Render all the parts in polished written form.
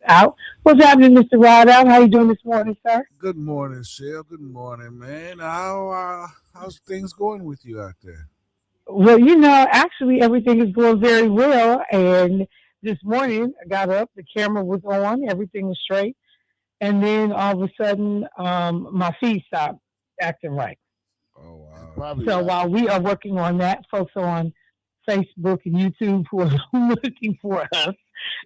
Out. What's happening, Mr. Ride Out? How you doing this morning, sir? Good morning, Shell. Good morning, man. How's things going with you out there? Well, actually everything is going very well. And this morning I got up, the camera was on, everything was straight, and then all of a sudden, my feed stopped acting right. Oh wow. Probably So right. while we are working on that, folks on Facebook and YouTube who are looking for us,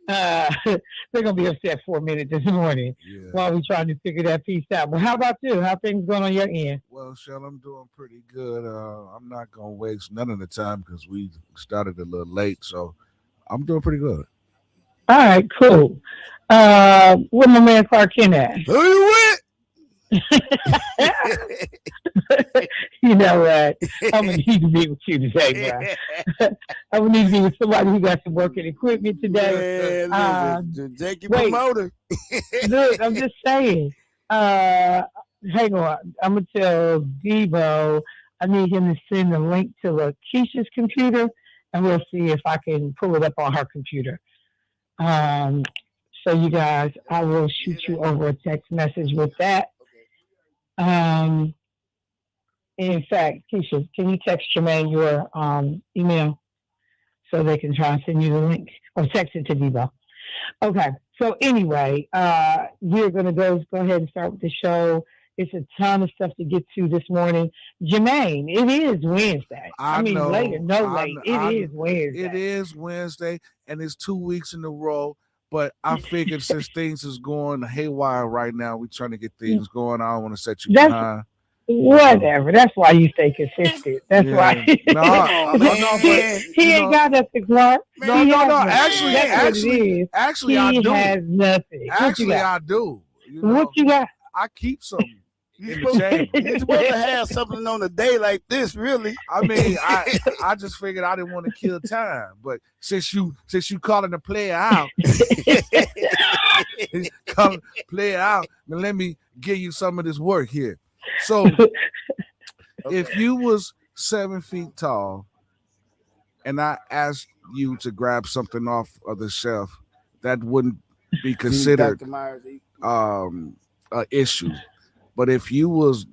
they're gonna be upset for a minute this morning Yeah. while we're trying to figure that piece out. Well, how about you? How things going on your end? Well, Shell, I'm doing pretty good. I'm not gonna waste none of the time because we started a little late, so I'm doing pretty good. All right, cool. Where my man Clark Kent at? Who you with? You know what? I'm gonna need to be with you today, bro. I'm gonna need to be with somebody who got some working equipment today. Yeah, listen, Jake, your wait. promoter. Look, I'm just saying. Hang on. I'm gonna tell Debo I need him to send a link to Lakeisha's computer, and we'll see if I can pull it up on her computer. Um, so you guys, I will shoot you over a text message with that. Um, in fact, Keisha, can you text Jermaine your email so they can try and send you the link or text it to Debo? Okay. So anyway, we're gonna go ahead and start with the show. It's a ton of stuff to get to this morning. Jermaine, it is Wednesday. I mean, know, late or no I late, kn- I it kn- is Wednesday. It is Wednesday, and it's 2 weeks in a row. But I figured since things is going haywire right now, we're trying to get things going. I don't want to set you That's behind. whatever. That's why you stay consistent. That's why. Yeah. No, Come on, no, man. he ain't got nothing, Clark. No, He no, has no. nothing. Actually, That's what it actually, is. actually, I He do. has nothing. What you Actually, got? I do. What you got? I keep some You in the chamber. You're supposed to have something on a day like this, really. I mean, I just figured I didn't want to kill time, but since you calling the player out, calling the player out, then let me give you some of this work here. So, if you was 7 feet tall, and I asked you to grab something off of the shelf, that wouldn't be considered Dr. Myers, a issue. But if you was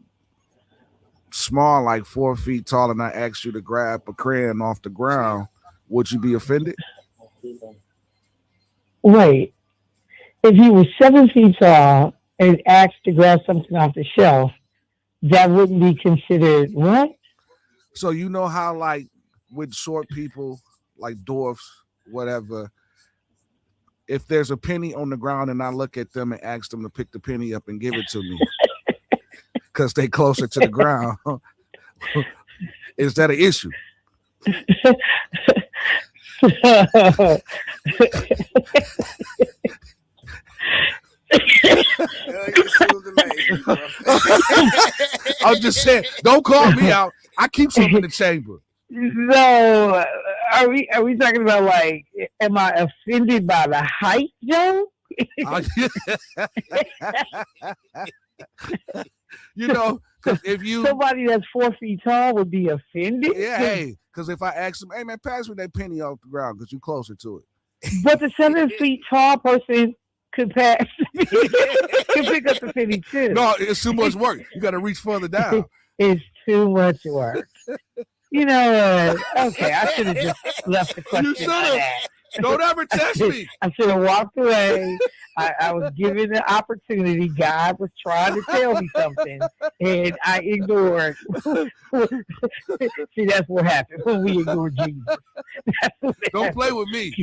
small, like 4 feet tall, and I asked you to grab a crayon off the ground, would you be offended? Wait. If you were 7 feet tall and asked to grab something off the shelf, that wouldn't be considered what? So you know how, like, with short people, like dwarfs, whatever, if there's a penny on the ground and I look at them and ask them to pick the penny up and give it to me because they closer to the ground, is that an issue? I'm just saying, don't call me out. I keep some in the chamber. So, are we talking about, like, am I offended by the height, Joe? You know, because if you somebody that's 4 feet tall would be offended. Yeah, hey, because if I ask them, hey man, pass me that penny off the ground because you're closer to it. But the 7 feet tall person could pass, could pick up the penny too. No, it's too much work. You got to reach further down. It's too much work. You know what? Okay, I should have just left the question. You should have. Don't ever test me. I should have walked away. I was given the opportunity. God was trying to tell me something, and I ignored. See, that's what happened when we ignore Jesus. Don't play with me.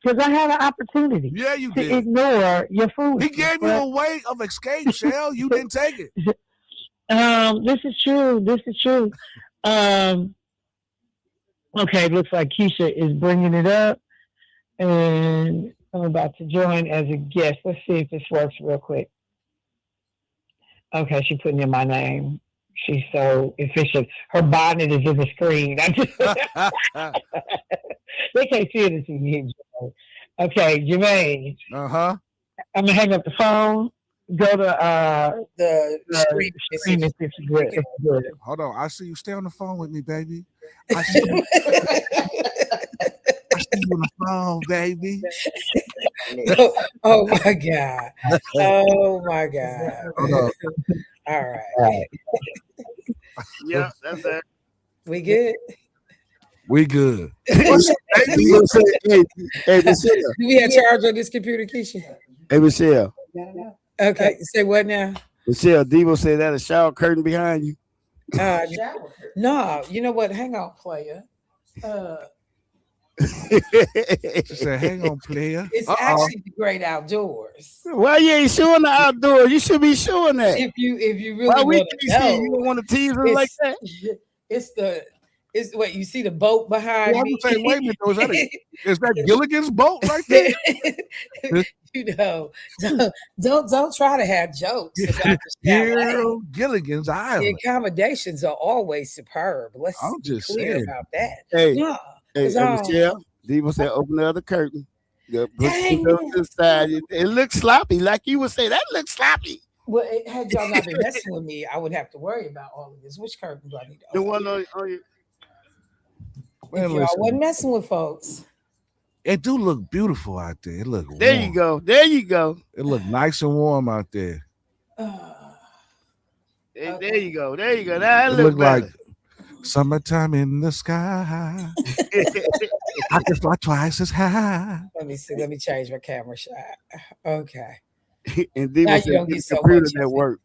Because I had an opportunity. Yeah, you to did. Ignore your food. He gave you a way of escape, Shell. You didn't take it. This is true. This is true. Okay, looks like Keisha is bringing it up, and I'm about to join as a guest. Let's see if this works real quick. Okay, she's putting in my name. She's so efficient. Her bonnet is in the screen. They can't see it as you. Okay, Jermaine. Uh-huh. I'm gonna hang up the phone. Go to the screen if it's good. Hold on. I see you. Stay on the phone with me, baby. I see you on the phone, baby. Oh my God. Oh my God. Hold on. All right. Yeah, that's that. We good? We good. What's up, baby? Hey, Michelle. Do we have charge on this computer, Keisha? Hey, Michelle. Okay. Say what now? Michelle, Devo said that a shower curtain behind you. No, you know what? Hang on, player. She said, hang on, player. It's actually the great outdoors. Why you ain't showing the outdoor? You should be showing that. If you really Why we want to can't see? know, You don't want to tease us like that? It's what you see the boat behind Well, I'm me. saying, wait a minute, is that Gilligan's boat right there? You know, don't try to have jokes about the chalet. Gilligan's The Island. accommodations are always superb. Let's I'm be just clear saying. about that. Hey, No, hey, it's all- Michelle, Devo said open the other curtain. Yeah, put Dang. it to the side. It looks sloppy, like you would say. That looks sloppy. Well, had y'all not been messing with me, I wouldn't have to worry about all of this. Which curtain do I need to The open? one on your. Man, If y'all listen, wasn't messing with folks. it do look beautiful out there. It look There warm. you go. There you go. It look nice and warm out there. Hey, there you go. There you go. That It look look like better. summertime in the sky. I can fly twice as high. Let me see. Let me change my camera shot. Okay. And Now Devo you said don't get get the so computer much that of it. work.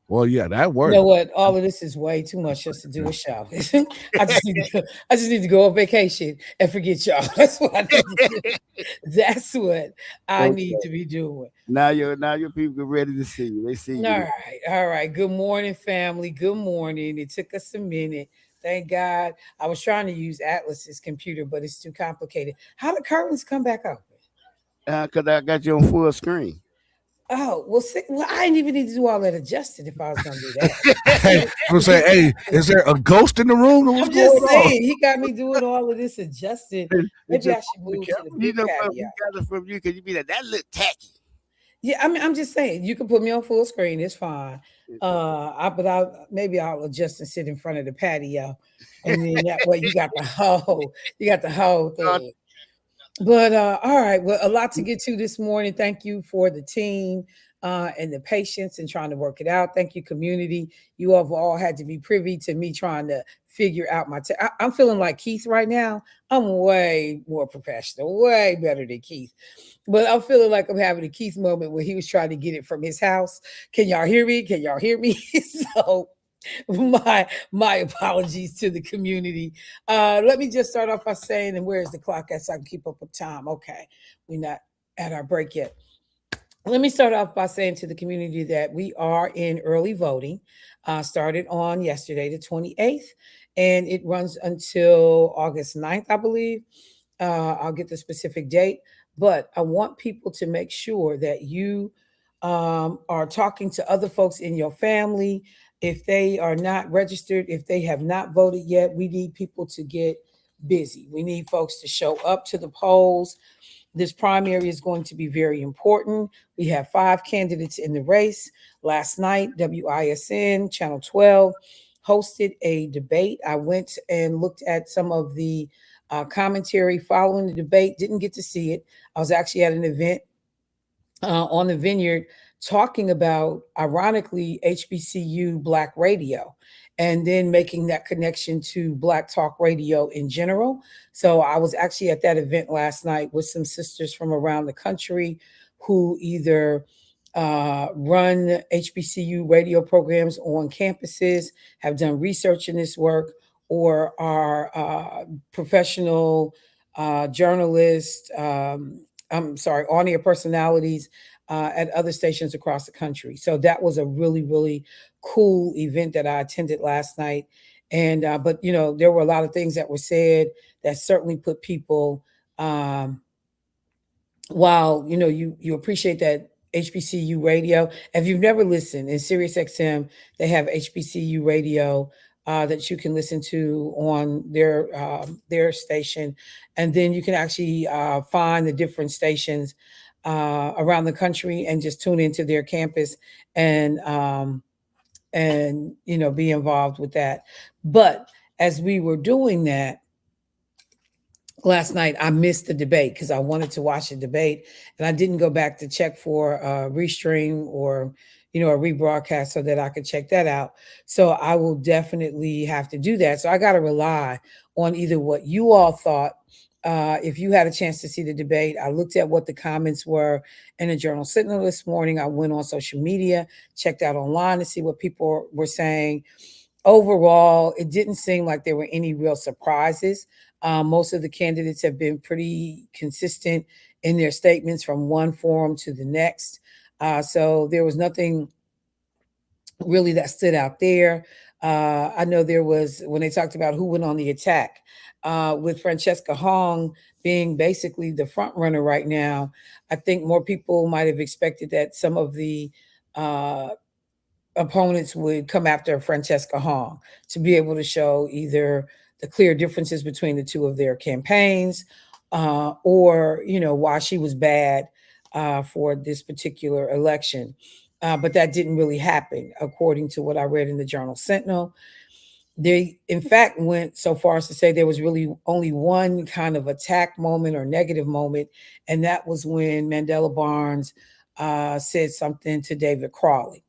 Well, yeah, that You worked. know what? All of this is way too much just to do a show. I just need to go on vacation and forget y'all. That's what I need to do. That's what I need to be doing. Now your people are ready to see you. They see you. All right. Good morning, family. Good morning. It took us a minute. Thank God. I was trying to use Atlas's computer, but it's too complicated. How the curtains come back open? Because I got you on full screen. Oh, well, I didn't even need to do all that adjusted if I was going to do that. Hey, I'm saying, hey, is there a ghost in the room? What's I'm just going saying, he got me doing all of this adjusted. Maybe I should move to the You big know, patio. we got it from you because you be like, that look tacky. Yeah, I mean, I'm just saying, you can put me on full screen. It's fine. Maybe I'll adjust and sit in front of the patio, and then that way you got the whole thing. But all right, well, a lot to get to this morning. Thank you for the team and the patience and trying to work it out. Thank you, community. You have all had to be privy to me trying to figure out I'm feeling like Keith right now. I'm way more professional, way better than Keith. But I'm feeling like I'm having a Keith moment where he was trying to get it from his house. Can y'all hear me? Can y'all hear me? So my apologies to the community. Let me just start off by saying, and where's the clock at so I can keep up with time? Okay, we're not at our break yet. Let me start off by saying to the community that we are in early voting. Started on yesterday, the 28th, and it runs until August 9th, I believe. I'll get the specific date, but I want people to make sure that you are talking to other folks in your family. If they are not registered, if they have not voted yet, we need people to get busy. We need folks to show up to the polls. This primary is going to be very important. We have 5 candidates in the race. Last night, WISN, Channel 12, hosted a debate. I went and looked at some of the commentary following the debate. Didn't get to see it. I was actually at an event on the Vineyard talking about, ironically, HBCU Black radio, and then making that connection to Black Talk Radio in general. So I was actually at that event last night with some sisters from around the country who either run HBCU radio programs on campuses, have done research in this work, or are professional journalists, on-air personalities at other stations across the country. So that was a really, really cool event that I attended last night. And but there were a lot of things that were said that certainly put people, while you appreciate that HBCU radio. If you've never listened, in Sirius XM, they have HBCU radio that you can listen to on their station, and then you can actually find the different stations around the country and just tune into their campus and be involved with that. But as we were doing that, last night I missed the debate because I wanted to watch the debate, and I didn't go back to check for a restream or a rebroadcast so that I could check that out. So I will definitely have to do that. So I got to rely on either what you all thought. If you had a chance to see the debate, I looked at what the comments were in the Journal Sentinel this morning. I went on social media, checked out online to see what people were saying. Overall, it didn't seem like there were any real surprises. Most of the candidates have been pretty consistent in their statements from one forum to the next. So there was nothing really that stood out there. I know there was, when they talked about who went on the attack, with Francesca Hong being basically the front runner right now, I think more people might have expected that some of the opponents would come after Francesca Hong to be able to show either the clear differences between the two of their campaigns, or why she was bad for this particular election. But that didn't really happen, according to what I read in the Journal Sentinel. They, in fact, went so far as to say there was really only one kind of attack moment or negative moment, and that was when Mandela Barnes said something to David Crawley.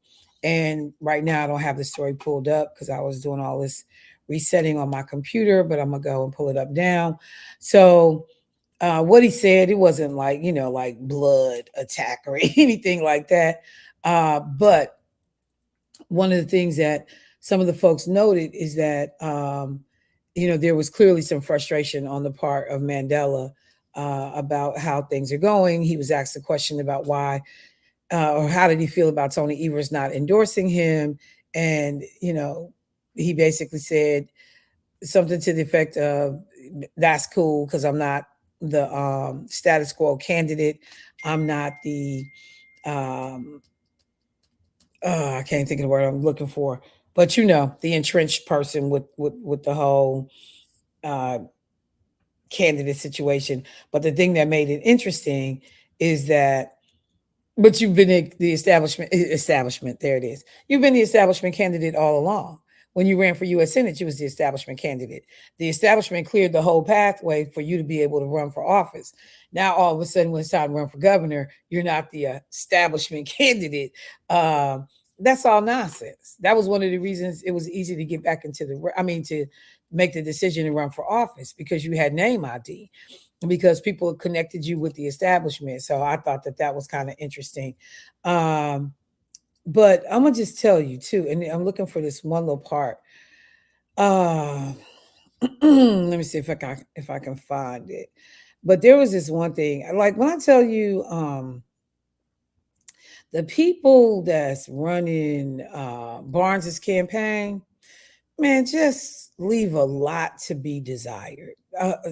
And right now I don't have the story pulled up because I was doing all this resetting on my computer, but I'm going to go and pull it up now. So what he said, it wasn't like, like blood attack or anything like that. But one of the things that some of the folks noted is that, there was clearly some frustration on the part of Mandela about how things are going. He was asked a question about why, or how did he feel about Tony Evers not endorsing him? And, he basically said something to the effect of, that's cool because I'm not the status quo candidate. I'm not the, I can't think of the word I'm looking for, but the entrenched person with the whole candidate situation. But the thing that made it interesting is that, but you've been the establishment, there it is. You've been the establishment candidate all along. When you ran for U.S. Senate, you was the establishment candidate. The establishment cleared the whole pathway for you to be able to run for office. Now, all of a sudden, when it's time to run for governor, you're not the establishment candidate. That's all nonsense. That was one of the reasons it was easy to get back into to make the decision to run for office, because you had name ID, because people connected you with the establishment. So I thought that was kind of interesting. But I'm gonna just tell you too, and I'm looking for this one little part. Let me see if I can find it. But there was this one thing, like when I tell you, the people that's running Barnes's campaign, man, just leave a lot to be desired.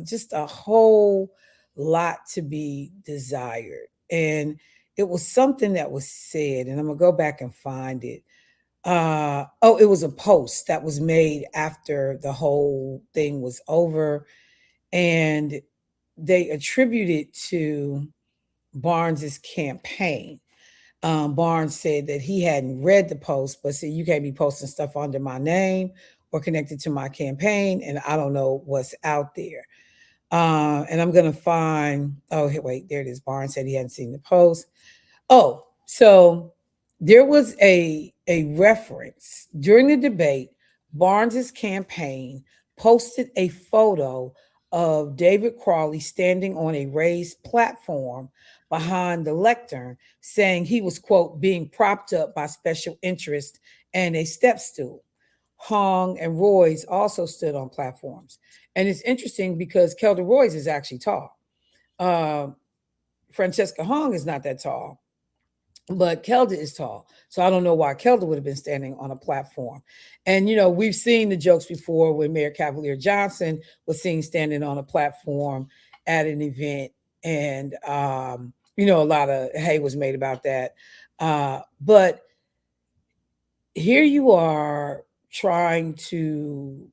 Just a whole lot to be desired. And it was something that was said, and I'm gonna go back and find it. It was a post that was made after the whole thing was over, and they attributed to Barnes's campaign. Barnes said that he hadn't read the post, but said, you can't be posting stuff under my name or connected to my campaign, and I don't know what's out there. And I'm going to find, wait, there it is. Barnes said he hadn't seen the post. Oh, so there was a reference during the debate. Barnes's campaign posted a photo of David Crawley standing on a raised platform behind the lectern, saying he was, quote, being propped up by special interest and a step stool. Hong and Royce also stood on platforms. And it's interesting because Kelda Royce is actually tall. Francesca Hong is not that tall, but Kelda is tall. So I don't know why Kelda would have been standing on a platform. And, we've seen the jokes before when Mayor Cavalier Johnson was seen standing on a platform at an event. And, a lot of hay was made about that. But here you are trying to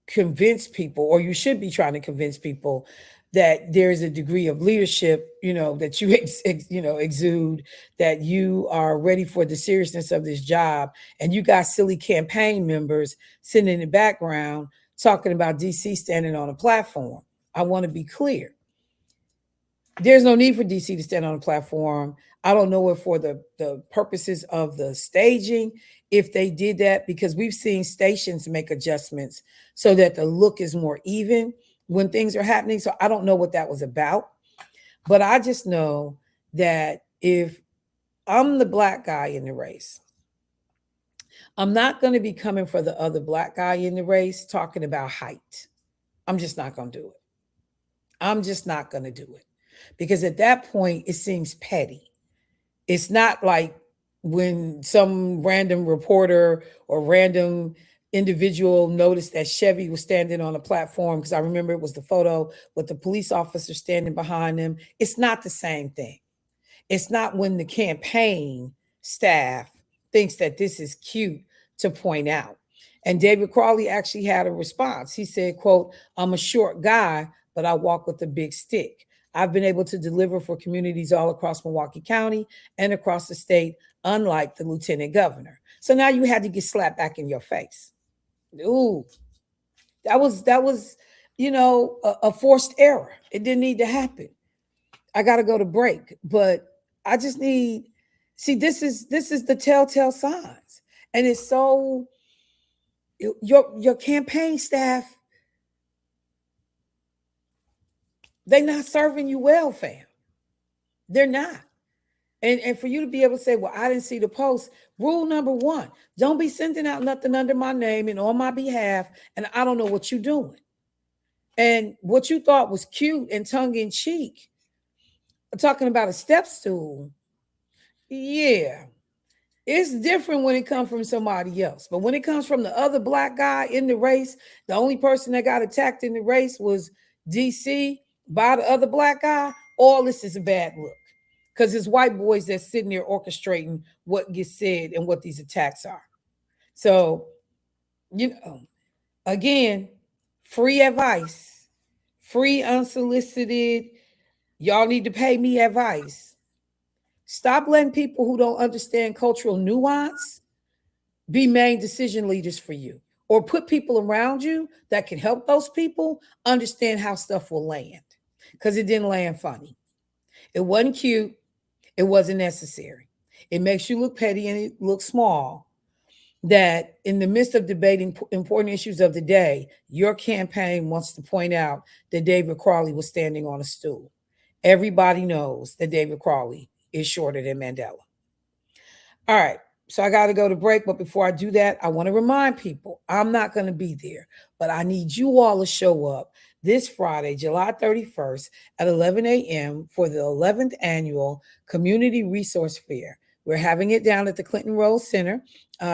convince people, or you should be trying to convince people, that there's a degree of leadership, that you exude, that you are ready for the seriousness of this job. And you got silly campaign members sitting in the background talking about DC standing on a platform. I want to be clear. There's no need for DC to stand on a platform. I don't know if for the purposes of the staging, if they did that, because we've seen stations make adjustments so that the look is more even when things are happening. So I don't know what that was about. But I just know that if I'm the black guy in the race, I'm not going to be coming for the other black guy in the race talking about height. I'm just not going to do it. I'm just not going to do it. Because at that point, it seems petty. It's not like when some random reporter or random individual noticed that Chevy was standing on a platform, because I remember it was the photo with the police officer standing behind them. It's not the same thing. It's not when the campaign staff thinks that this is cute to point out. And David Crawley actually had a response. He said, quote, "I'm a short guy, but I walk with a big stick. I've been able to deliver for communities all across Milwaukee County and across the state, unlike the lieutenant governor." So now you had to get slapped back in your face. Ooh, that was, a forced error. It didn't need to happen. I got to go to break, but I just need, this is the telltale signs. And it's so, your campaign staff, they're not serving you well, fam. They're not. And for you to be able to say, well, I didn't see the post. Rule number one, don't be sending out nothing under my name and on my behalf, and I don't know what you're doing. And what you thought was cute and tongue-in-cheek, talking about a step stool, yeah, it's different when it comes from somebody else. But when it comes from the other black guy in the race, the only person that got attacked in the race was DC by the other black guy, all this is a bad look. Because it's white boys that's sitting there orchestrating what gets said and what these attacks are. So, again, free advice, free unsolicited, y'all need to pay me advice. Stop letting people who don't understand cultural nuance be main decision leaders for you, or put people around you that can help those people understand how stuff will land, because it didn't land funny. It wasn't cute. It wasn't necessary. It makes you look petty and it looks small, that in the midst of debating important issues of the day, your campaign wants to point out that David Crawley was standing on a stool. Everybody knows that David Crawley is shorter than Mandela. All right, so I got to go to break. But before I do that, I want to remind people, I'm not going to be there, but I need you all to show up this Friday, July 31st at 11 a.m. for the 11th annual Community Resource Fair. We're having it down at the Clinton Rose Center,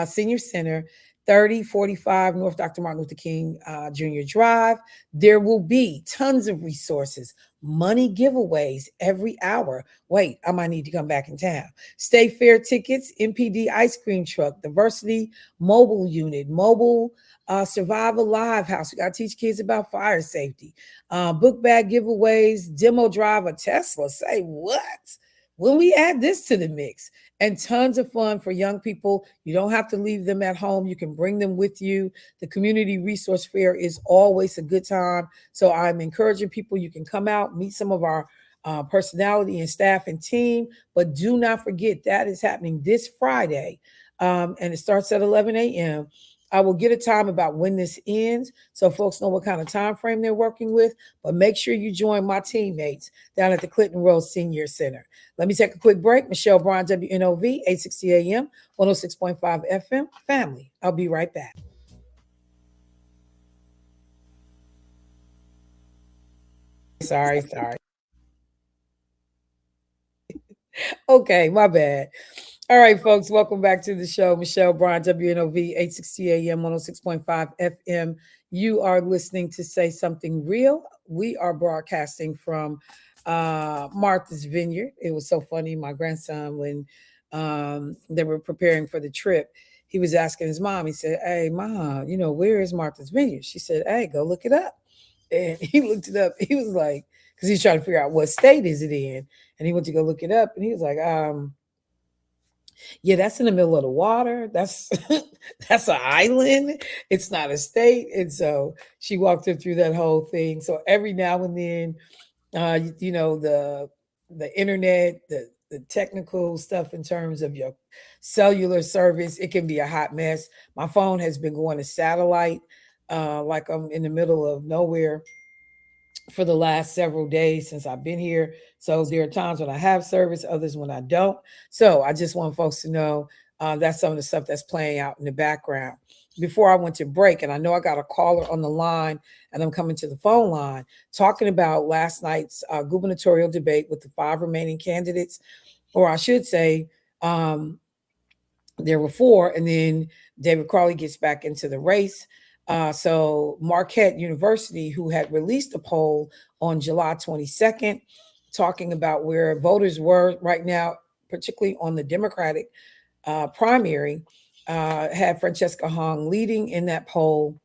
Senior Center, 3045 North Dr. Martin Luther King Jr. Drive. There will be tons of resources, money giveaways every hour. Wait, I might need to come back in town. State Fair tickets, MPD ice cream truck, diversity mobile unit, mobile Survive Alive house. We got to teach kids about fire safety. Book bag giveaways, demo drive a Tesla. Say what? When we add this to the mix, and tons of fun for young people. You don't have to leave them at home. You can bring them with you. The Community Resource Fair is always a good time. So I'm encouraging people, you can come out, meet some of our personality and staff and team, but do not forget that is happening this Friday. And it starts at 11 a.m. I will get a time about when this ends so folks know what kind of time frame they're working with, but make sure you join my teammates down at the Clinton Rose Senior Center. Let me take a quick break. Michelle Bryant, WNOV, 860 AM, 106.5 FM. Family, I'll be right back. Sorry. Okay, my bad. All right, folks, welcome back to the show. Michelle Bryant, WNOV, 860 AM, 106.5 FM. You are listening to Say Something Real. We are broadcasting from Martha's Vineyard. It was so funny. My grandson, when they were preparing for the trip, he was asking his mom, he said, "Hey, Mom, where is Martha's Vineyard?" She said, "Hey, go look it up." And he looked it up. He was like, because he's trying to figure out what state is it in. And he went to go look it up. And he was like, Yeah, that's in the middle of the water. That's that's an island. It's not a state. And so she walked her through that whole thing. So every now and then, the internet, the technical stuff in terms of your cellular service, it can be a hot mess. My phone has been going to satellite, like I'm in the middle of nowhere for the last several days since I've been here. So there are times when I have service, others when I don't. So I just want folks to know that's some of the stuff that's playing out in the background. Before I went to break, and I know I got a caller on the line, and I'm coming to the phone line talking about last night's gubernatorial debate with the 5 remaining candidates, or I should say, there were 4, and then David Crawley gets back into the race. So Marquette University, who had released a poll on July 22nd, talking about where voters were right now, particularly on the Democratic primary, had Francesca Hong leading in that poll.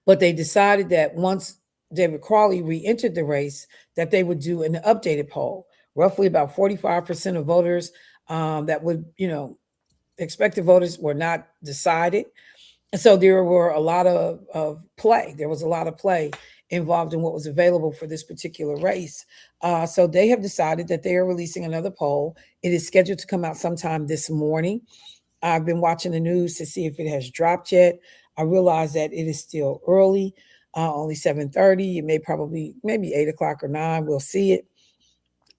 But they decided that once David Crawley re-entered the race, that they would do an updated poll. Roughly about 45% of voters that would, expected voters were not decided. And so there were a lot of play. There was a lot of play involved in what was available for this particular race. So they have decided that they are releasing another poll. It is scheduled to come out sometime this morning. I've been watching the news to see if it has dropped yet. I realize that it is still early, only 7:30. It may probably maybe 8 o'clock or 9. We'll see it.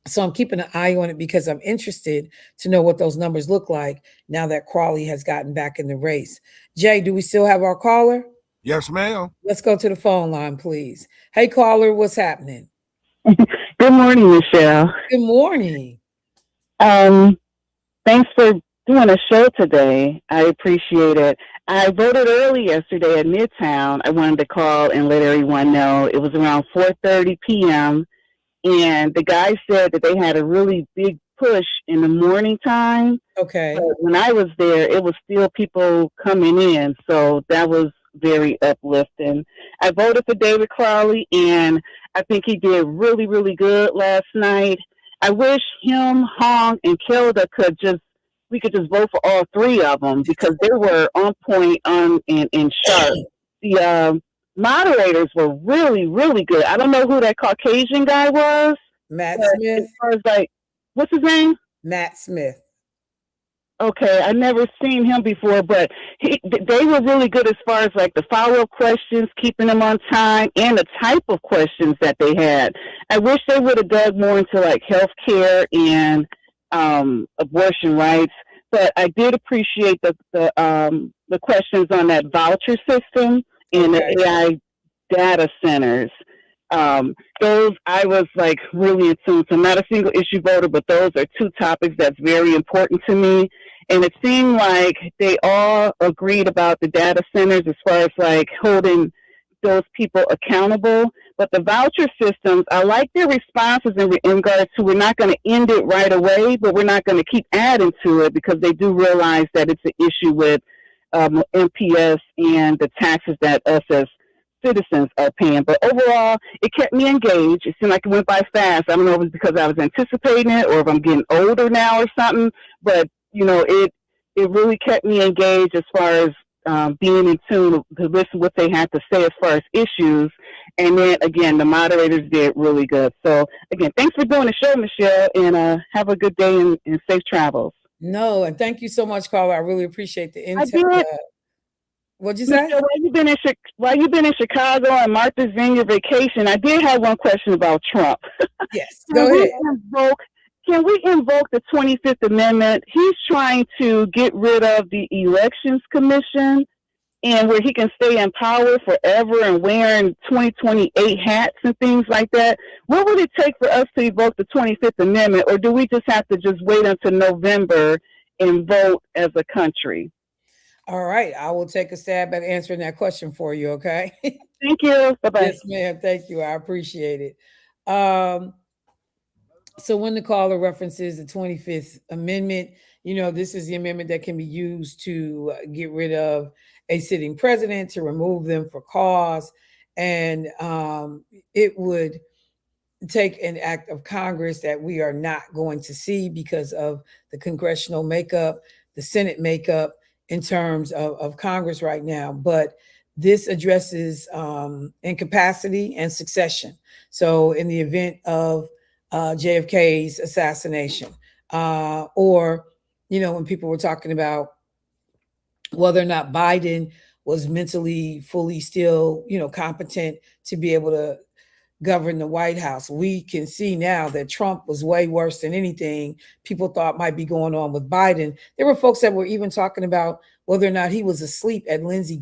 So I'm keeping an eye on it because I'm interested to know what those numbers look like now that Crawley has gotten back in the race. Jay, do we still have our caller? Yes, ma'am. Let's go to the phone line, please. Hey, caller, what's happening? Good morning, Michelle. Good morning. Thanks for doing a show today. I appreciate it. I voted early yesterday at Midtown. I wanted to call and let everyone know. It was around 4:30 p.m. And the guy said that they had a really big push in the morning time. Okay. But when I was there, it was still people coming in. So that was very uplifting. I voted for David Crawley, and I think he did really, really good last night. I wish him, Hong, and Kelda we could just vote for all 3 of them because they were on point and sharp. The moderators were really, really good. I don't know who that Caucasian guy was. Matt Smith. As far as what's his name? Matt Smith. Okay, I never seen him before, but they were really good as far as the follow-up questions, keeping them on time, and the type of questions that they had. I wish they would have dug more into healthcare and abortion rights, but I did appreciate the questions on that voucher system and the AI data centers. Those I was really in tune. So I'm not a single issue voter, but those are 2 topics that's very important to me. And it seemed like they all agreed about the data centers as far as holding those people accountable. But the voucher systems, I like their responses in regards to we're not going to end it right away, but we're not going to keep adding to it because they do realize that it's an issue with MPS and the taxes that us as citizens are paying. But overall, it kept me engaged. It seemed like it went by fast. I don't know if it's because I was anticipating it or if I'm getting older now or something, but it really kept me engaged as far as being in tune to listen what they had to say as far as issues. And then again, the moderators did really good. So again, thanks for doing the show, Michelle, and have a good day and safe travels. No, and thank you so much, caller. I really appreciate the intel. What'd you say? Michelle, while you've been in Chicago and Martha's Vineyard vacation, I did have one question about Trump. Yes, go ahead. Can we invoke the 25th Amendment? He's trying to get rid of the Elections Commission and where he can stay in power forever and wearing 2028 hats and things like that. What would it take for us to evoke the 25th Amendment, or do we just have to just wait until November and vote as a country? All right. I will take a stab at answering that question for you, okay? Thank you. Bye-bye. Yes, ma'am. Thank you. I appreciate it. So when the caller references the 25th Amendment, this is the amendment that can be used to get rid of a sitting president, to remove them for cause. And it would take an act of Congress that we are not going to see because of the congressional makeup, the Senate makeup in terms of Congress right now. But this addresses incapacity and succession. So, in the event of JFK's assassination, or, when people were talking about whether or not Biden was mentally fully still, competent to be able to govern the White House. We can see now that Trump was way worse than anything people thought might be going on with Biden. There were folks that were even talking about whether or not he was asleep at Lindsey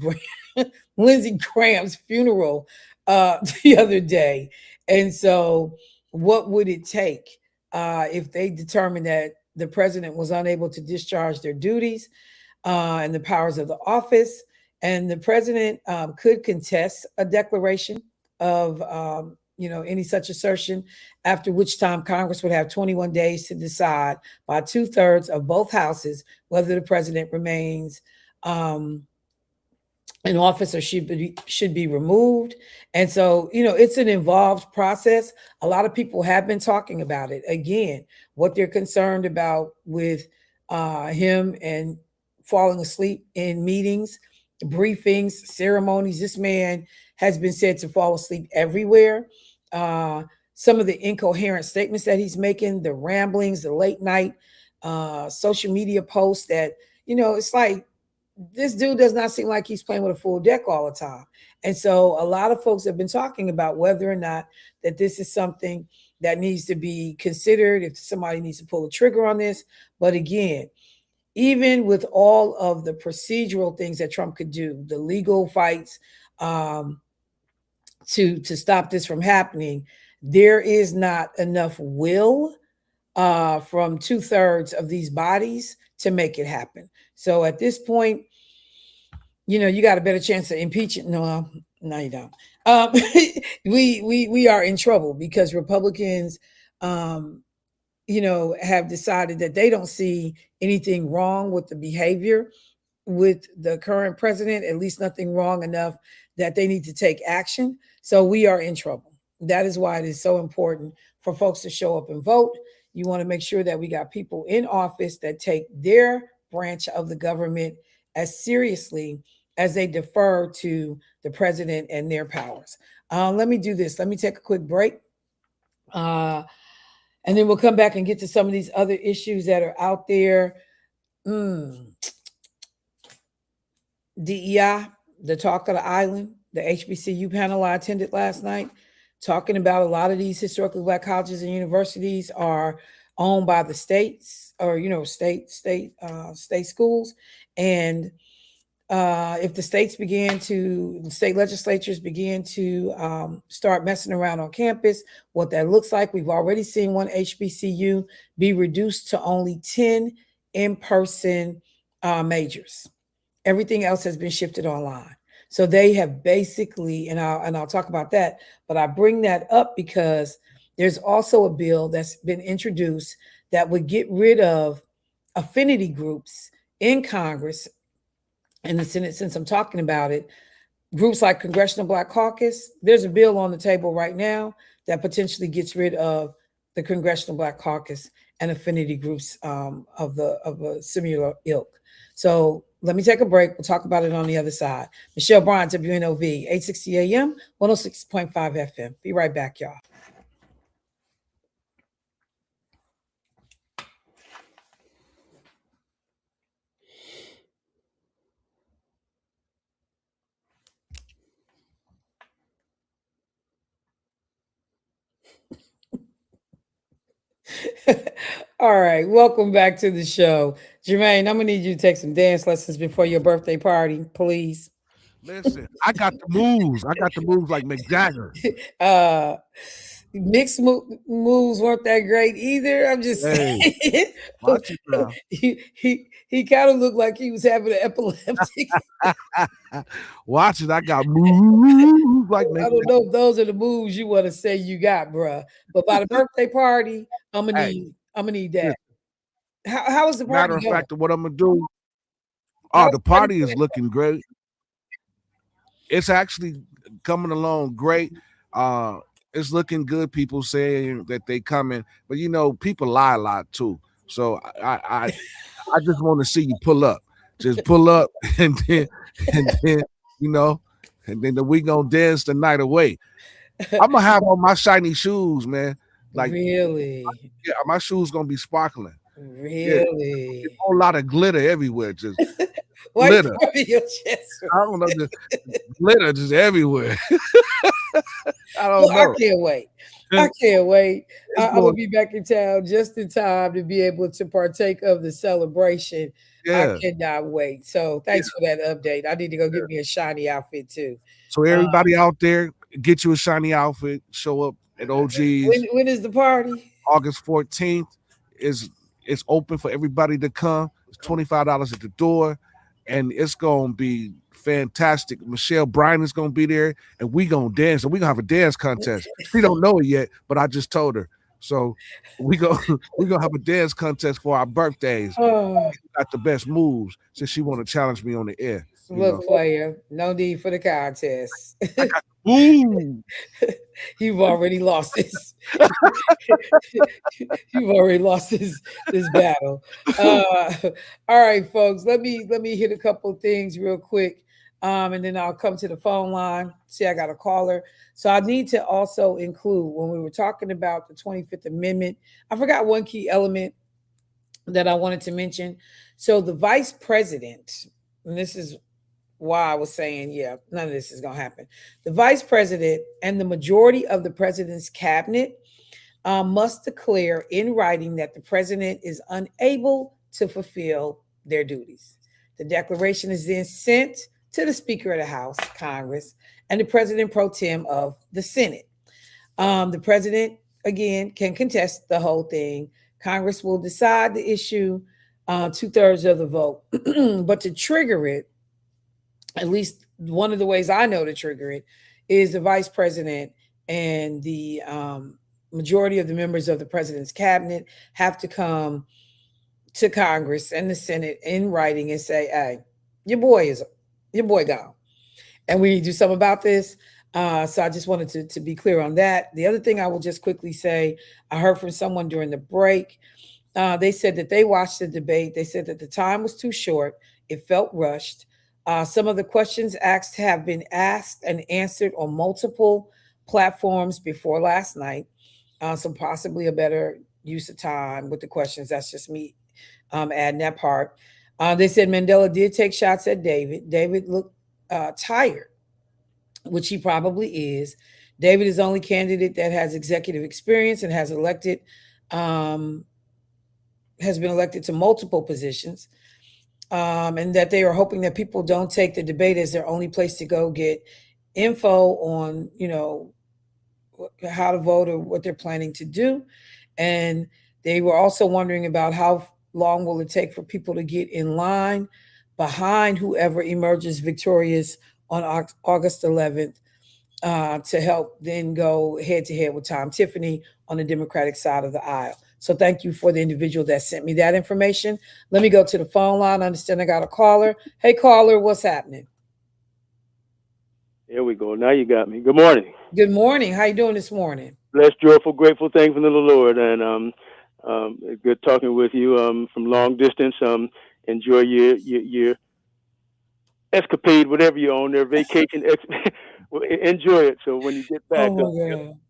Graham's funeral the other day. And so, what would it take if they determined that the president was unable to discharge their duties and the powers of the office? And the president could contest a declaration of any such assertion, after which time Congress would have 21 days to decide by 2/3 of both houses whether the president remains in office or should be removed. And so, it's an involved process. A lot of people have been talking about it. Again, what they're concerned about with him and falling asleep in meetings, briefings, ceremonies. This man has been said to fall asleep everywhere. Some of the incoherent statements that he's making, the ramblings, the late night social media posts that, it's like, this dude does not seem like he's playing with a full deck all the time. And so a lot of folks have been talking about whether or not that this is something that needs to be considered, if somebody needs to pull the trigger on this. But again, even with all of the procedural things that Trump could do, the legal fights to stop this from happening, there is not enough will from 2/3 of these bodies to make it happen. So at this point, you got a better chance of impeaching. No, you don't. We are in trouble because Republicans, have decided that they don't see anything wrong with the behavior with the current president, at least nothing wrong enough that they need to take action. So we are in trouble. That is why it is so important for folks to show up and vote. You want to make sure that we got people in office that take their branch of the government as seriously as they defer to the president and their powers. Let me do this. Let me take a quick break. And then we'll come back and get to some of these other issues that are out there. DEI, the talk of the island, the HBCU panel I attended last night, talking about a lot of these historically Black colleges and universities are owned by the states or, state schools. And if the state legislatures begin to start messing around on campus, what that looks like, we've already seen one HBCU be reduced to only 10 in-person majors. Everything else has been shifted online. So they have basically, and I'll talk about that, but I bring that up because there's also a bill that's been introduced that would get rid of affinity groups in Congress and the Senate. Since I'm talking about it, groups like Congressional Black Caucus, there's a bill on the table right now that potentially gets rid of the Congressional Black Caucus and affinity groups of a similar ilk. So let me take a break. We'll talk about it on the other side. Michelle Bryant, WNOV, 860 AM, 106.5 FM. Be right back, y'all. All right, welcome back to the show. Jermaine, I'm gonna need you to take some dance lessons before your birthday party, please. Listen, I got the moves. I got the moves like Mick Jagger. Mixed moves weren't that great either. I'm just saying. Watch it now. He kind of looked like he was having an epileptic. Watch it. I got moves like Mick I don't know if those are the moves you want to say you got, bruh. But by the birthday party, I'm gonna need that. How is the party? Matter of fact, what I'm gonna do? Oh, the party is looking great. It's actually coming along great. it's looking good. People saying that they coming, but you know, people lie a lot too. So I just want to see you pull up. Just pull up, and then you know, and then we gonna dance the night away. I'm gonna have on my shiny shoes, man. Like, Really? yeah, my shoes gonna be sparkling. Yeah, a Really? whole lot of glitter everywhere, just Why you glitter. rubbing your chest? I don't know, just glitter just everywhere. I don't Well, I know. can't wait. I can't wait. It's I'm gonna going, be back in town just in time to be able to partake of the celebration. I yeah, cannot wait. So yeah, thanks for that update. I need to go yeah. get me a shiny outfit too. So Uh, everybody out there, get you a shiny outfit. Show up at OG's. when is the party? August 14th is it's open for everybody to come. It's $25 at the door, and it's gonna be fantastic. Michelle Bryant is gonna be there, and we gonna dance. And we gonna have a dance contest. She don't know it yet, but I just told her. So we go we gonna have a dance contest for our birthdays. Oh, Got the best moves since she want to challenge me on the air. You know, look, player, no need for the contest. I got ooh. You've already lost this. You've already lost this battle. All right, folks. Let me hit a couple things real quick, and then I'll come to the phone line. See, I got a caller. So I need to also include when we were talking about the 25th Amendment. I forgot one key element that I wanted to mention. So the vice president, and this is why I was saying, yeah, none of this is going to happen. The vice president and the majority of the president's cabinet must declare in writing that the president is unable to fulfill their duties. The declaration is then sent to the Speaker of the House, Congress, and the President pro tem of the Senate. The president, again, can contest the whole thing. Congress will decide the issue, 2/3 of the vote. But to trigger it, at least one of the ways I know to trigger it, is the vice president and the majority of the members of the president's cabinet have to come to Congress and the Senate in writing and say, hey, your boy gone. And we need to do something about this. So I just wanted to be clear on that. The other thing I will just quickly say, I heard from someone during the break. They said that they watched the debate. They said that the time was too short. It felt rushed. Some of the questions asked have been asked and answered on multiple platforms before last night. So possibly a better use of time with the questions. That's just me adding that part. They said Mandela did take shots at David. David looked tired, which he probably is. David is the only candidate that has executive experience and has been elected to multiple positions. And that they are hoping that people don't take the debate as their only place to go get info on, how to vote or what they're planning to do. And they were also wondering about how long will it take for people to get in line behind whoever emerges victorious on August 11th to help then go head to head with Tom Tiffany on the Democratic side of the aisle. So thank you for the individual that sent me that information. Let me go to the phone line. I understand I got a caller. Hey, caller, what's happening? There we go. Now you got me. Good morning. Good morning. How you doing this morning? Blessed, joyful, grateful, thankful to the Lord. And good talking with you from long distance. Enjoy your escapade, whatever you're on there, vacation. Enjoy it. So when you get back,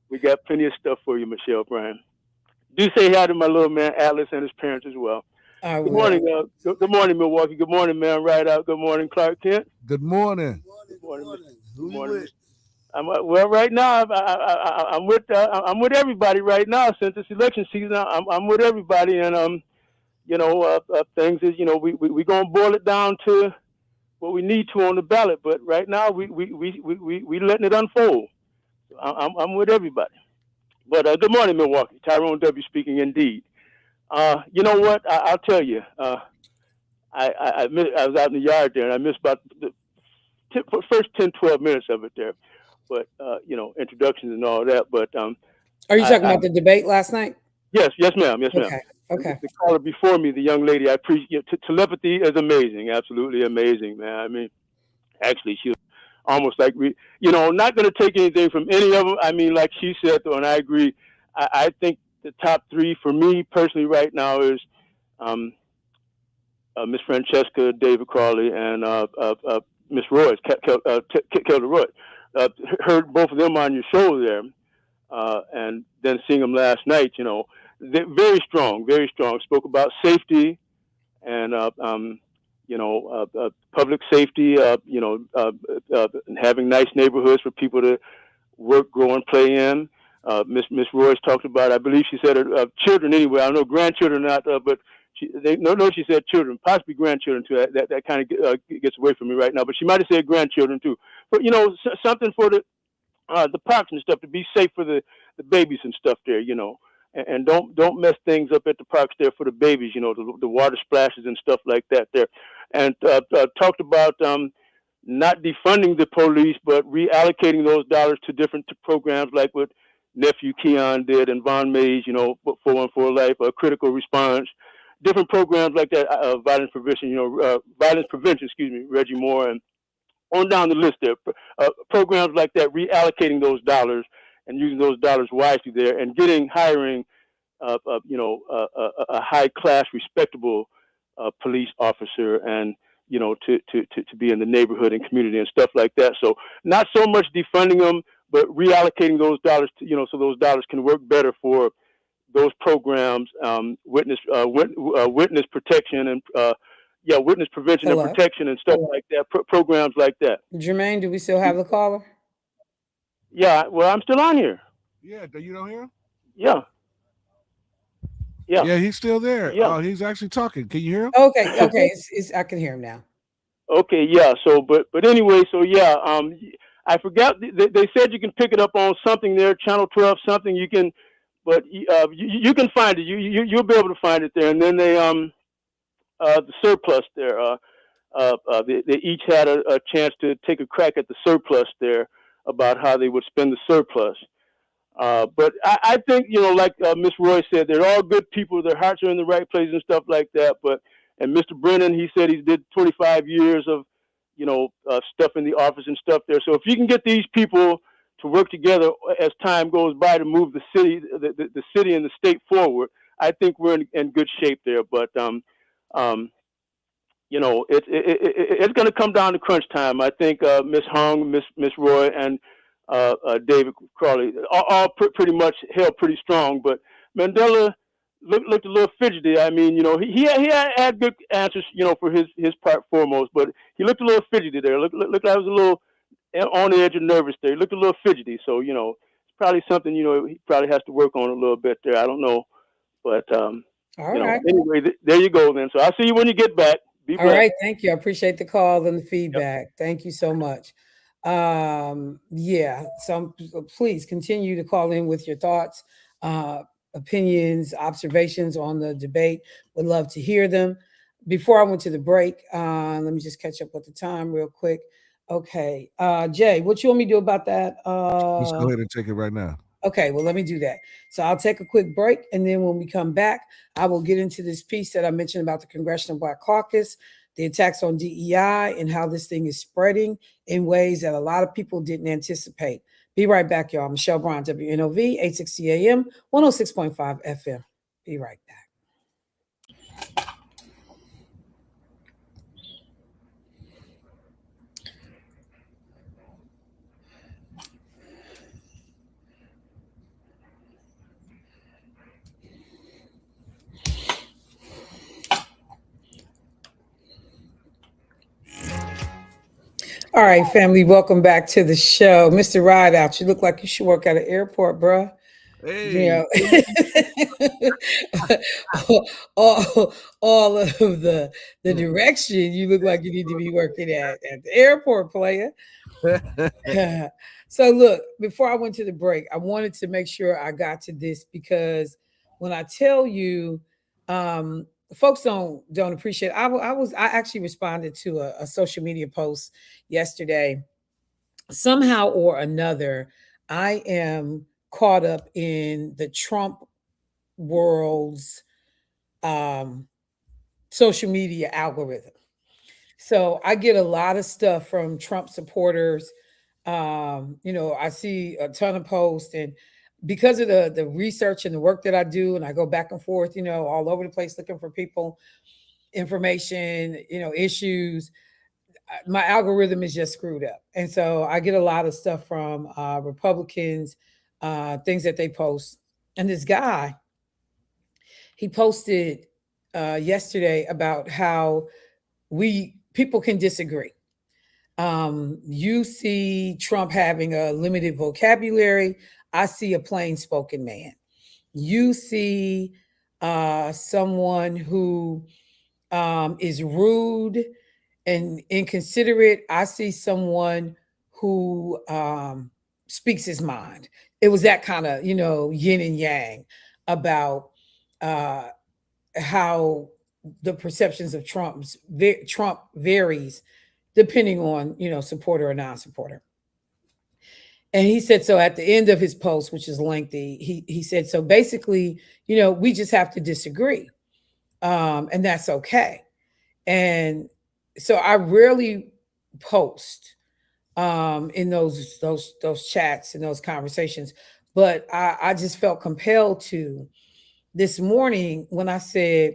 we got plenty of stuff for you, Michelle Bryant. Do say hi to my little man Atlas and his parents as well. Good morning, good morning, Milwaukee. Good morning, man. Right out. Good morning, Clark Kent. Good morning. Good morning. Who Good you morning. with? Well, right now I'm with everybody right now. Since it's election season, I'm with everybody, and things is we gonna boil it down to what we need to on the ballot. But right now we letting it unfold. I'm with everybody. But good morning, Milwaukee. Tyrone W. speaking indeed. You know what? I'll tell you. I was out in the yard there, and I missed about the first 10, 12 minutes of it there. But introductions and all that. But are you talking about the debate last night? Yes, ma'am. Yes, ma'am. Okay. The caller before me, the young lady, I appreciate. Telepathy is amazing, absolutely amazing, man. I mean, actually, she was almost like not going to take anything from any of them. I mean, like she said, though, and I agree. I think the top three for me personally right now is Miss Francesca, David Crawley, and Miss Royce, Kelda Roy. Heard both of them on your show there, and then seeing them last night. They're very strong, very strong. Spoke about safety and public safety. Having nice neighborhoods for people to work, grow, and play in. Miss Royce talked about, I believe she said children anyway. I don't know grandchildren not, but she said children, possibly grandchildren too. That kind of gets away from me right now. But she might have said grandchildren too. But something for the parks and stuff to be safe for the babies and stuff there. And don't mess things up at the parks there for the babies. The water splashes and stuff like that there. And talked about not defunding the police, but reallocating those dollars to different programs like what nephew Keon did and Von Mays, 414 Life, Critical Response, different programs like that, violence prevention, Reggie Moore, and on down the list there. Programs like that, reallocating those dollars and using those dollars wisely there, and hiring, a high class, respectable police officer, and to be in the neighborhood and community and stuff like that. So not so much defunding them, but reallocating those dollars to, so those dollars can work better for those programs, witness protection and witness prevention and protection and stuff like that. Programs like that. Jermaine, do we still have the caller? Yeah, well, I'm still on here. Yeah, you don't hear him? Yeah. Yeah, he's still there. Yeah. He's actually talking. Can you hear him? Okay. I can hear him now. Okay, yeah. So, but anyway, so yeah. I forgot. They said you can pick it up on something there, Channel 12, something you can, but you can find it. You'll be able to find it there. And then they the surplus there. They each had a chance to take a crack at the surplus there about how they would spend the surplus. But I think, like Miss Roy said, they're all good people. Their hearts are in the right place and stuff like that. And Mr. Brennan, he said he did 25 years of, stuff in the office and stuff there. So if you can get these people to work together as time goes by to move the city, the city and the state forward, I think we're in good shape there. But it's going to come down to crunch time. I think Miss Hong, Miss Roy, and David Crawley all pretty much held pretty strong. But Mandela looked a little fidgety. I mean, he had good answers, for his part foremost, but he looked a little fidgety there. Looked like I was a little on the edge of nervous there. He looked a little fidgety. So, it's probably something, he probably has to work on a little bit there. I don't know. But, all right. Anyway, there you go then. So I'll see you when you get back. Be blessed. All right. Thank you. I appreciate the call and the feedback. Yep. Thank you so much. So please continue to call in with your thoughts, opinions, observations on the debate. Would love to hear them. Before I went to the break, let me just catch up with the time real quick. Okay. Jay, what you want me to do about that? Let's go ahead and take it right now. Okay, well, let me do that. So I'll take a quick break, and then when we come back, I will get into this piece that I mentioned about the Congressional Black Caucus, the attacks on DEI, and how this thing is spreading in ways that a lot of people didn't anticipate. Be right back, y'all. Michelle Bryant, WNOV, 860 AM, 106.5 FM. Be right back. All right, family, welcome back to the show. Mr. Rideout, you look like you should work at an airport, bruh. Hey. All of the direction, you look like you need to be working at the airport, player. So look, before I went to the break, I wanted to make sure I got to this, because when I tell you, folks don't appreciate. I actually responded to a social media post yesterday. Somehow or another, I am caught up in the Trump world's social media algorithm. So I get a lot of stuff from Trump supporters. I see a ton of posts, and because of the research and the work that I do, and I go back and forth, all over the place looking for people, information, issues. My algorithm is just screwed up, and so I get a lot of stuff from Republicans, things that they post. And this guy, he posted yesterday about how people can disagree. You see Trump having a limited vocabulary. I see a plain spoken man. You see someone who is rude and inconsiderate. I see someone who speaks his mind. It was that kind of, yin and yang about how the perceptions of Trump varies depending on, supporter or non-supporter. And he said, so at the end of his post, which is lengthy, he said, so basically, we just have to disagree. And that's okay. And so I rarely post in those chats and those conversations, but I just felt compelled to this morning when I said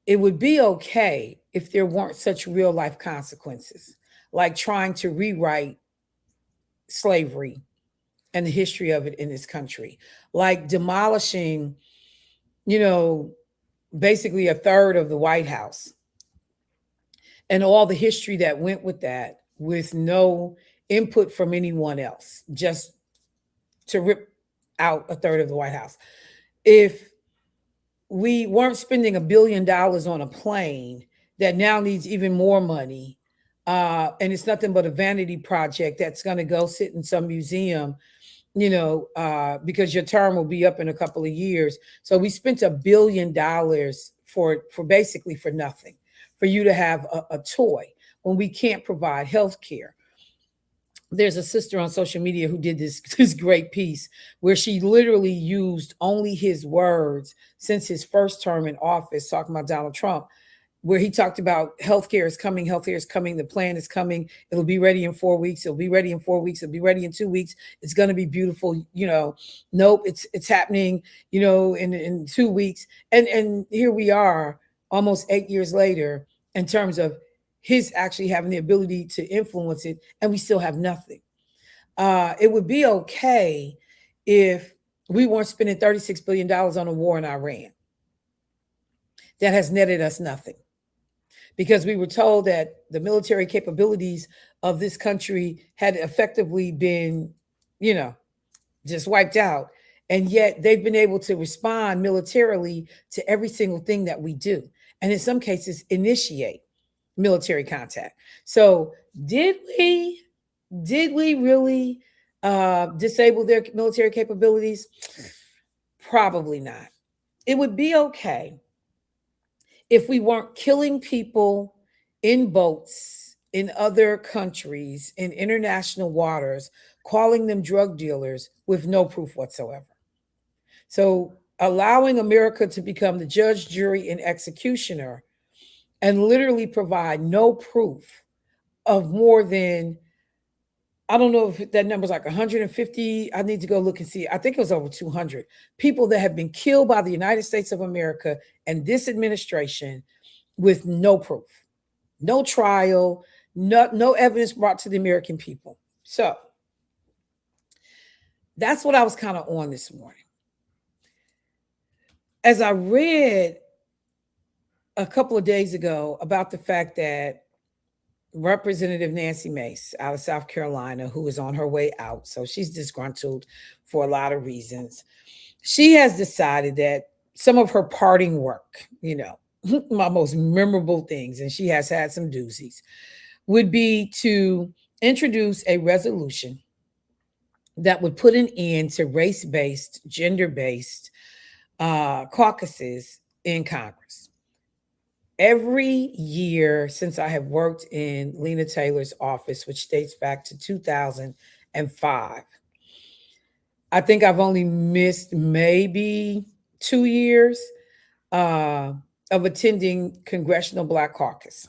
it would be okay if there weren't such real life consequences, like trying to rewrite slavery and the history of it in this country, like demolishing, basically a third of the White House and all the history that went with that, with no input from anyone else, just to rip out a third of the White House. If we weren't spending $1 billion on a plane that now needs even more money, and it's nothing but a vanity project that's going to go sit in some museum, because your term will be up in a couple of years. So we spent $1 billion for basically for nothing, for you to have a toy when we can't provide health care. There's a sister on social media who did this great piece where she literally used only his words since his first term in office, talking about Donald Trump, where he talked about healthcare is coming, the plan is coming, it'll be ready in 4 weeks, it'll be ready in 4 weeks, it'll be ready in 2 weeks, it's going to be beautiful, nope, it's happening, in 2 weeks. And here we are almost 8 years later in terms of his actually having the ability to influence it, and we still have nothing. It would be okay if we weren't spending $36 billion on a war in Iran that has netted us nothing, because we were told that the military capabilities of this country had effectively been, just wiped out. And yet they've been able to respond militarily to every single thing that we do. And in some cases, initiate military contact. So did we really disable their military capabilities? Probably not. It would be okay if we weren't killing people in boats in other countries, in international waters, calling them drug dealers with no proof whatsoever. So allowing America to become the judge, jury, and executioner and literally provide no proof of more than, I don't know if that number is like 150. I need to go look and see. I think it was over 200 people that have been killed by the United States of America and this administration with no proof, no trial, no evidence brought to the American people. So that's what I was kind of on this morning. As I read a couple of days ago about the fact that Representative Nancy Mace out of South Carolina, who is on her way out, so she's disgruntled for a lot of reasons, she has decided that some of her parting work, my most memorable things, and she has had some doozies, would be to introduce a resolution that would put an end to race-based, gender-based caucuses in Congress. Every year since I have worked in Lena Taylor's office, which dates back to 2005, I think I've only missed maybe 2 years of attending Congressional Black Caucus.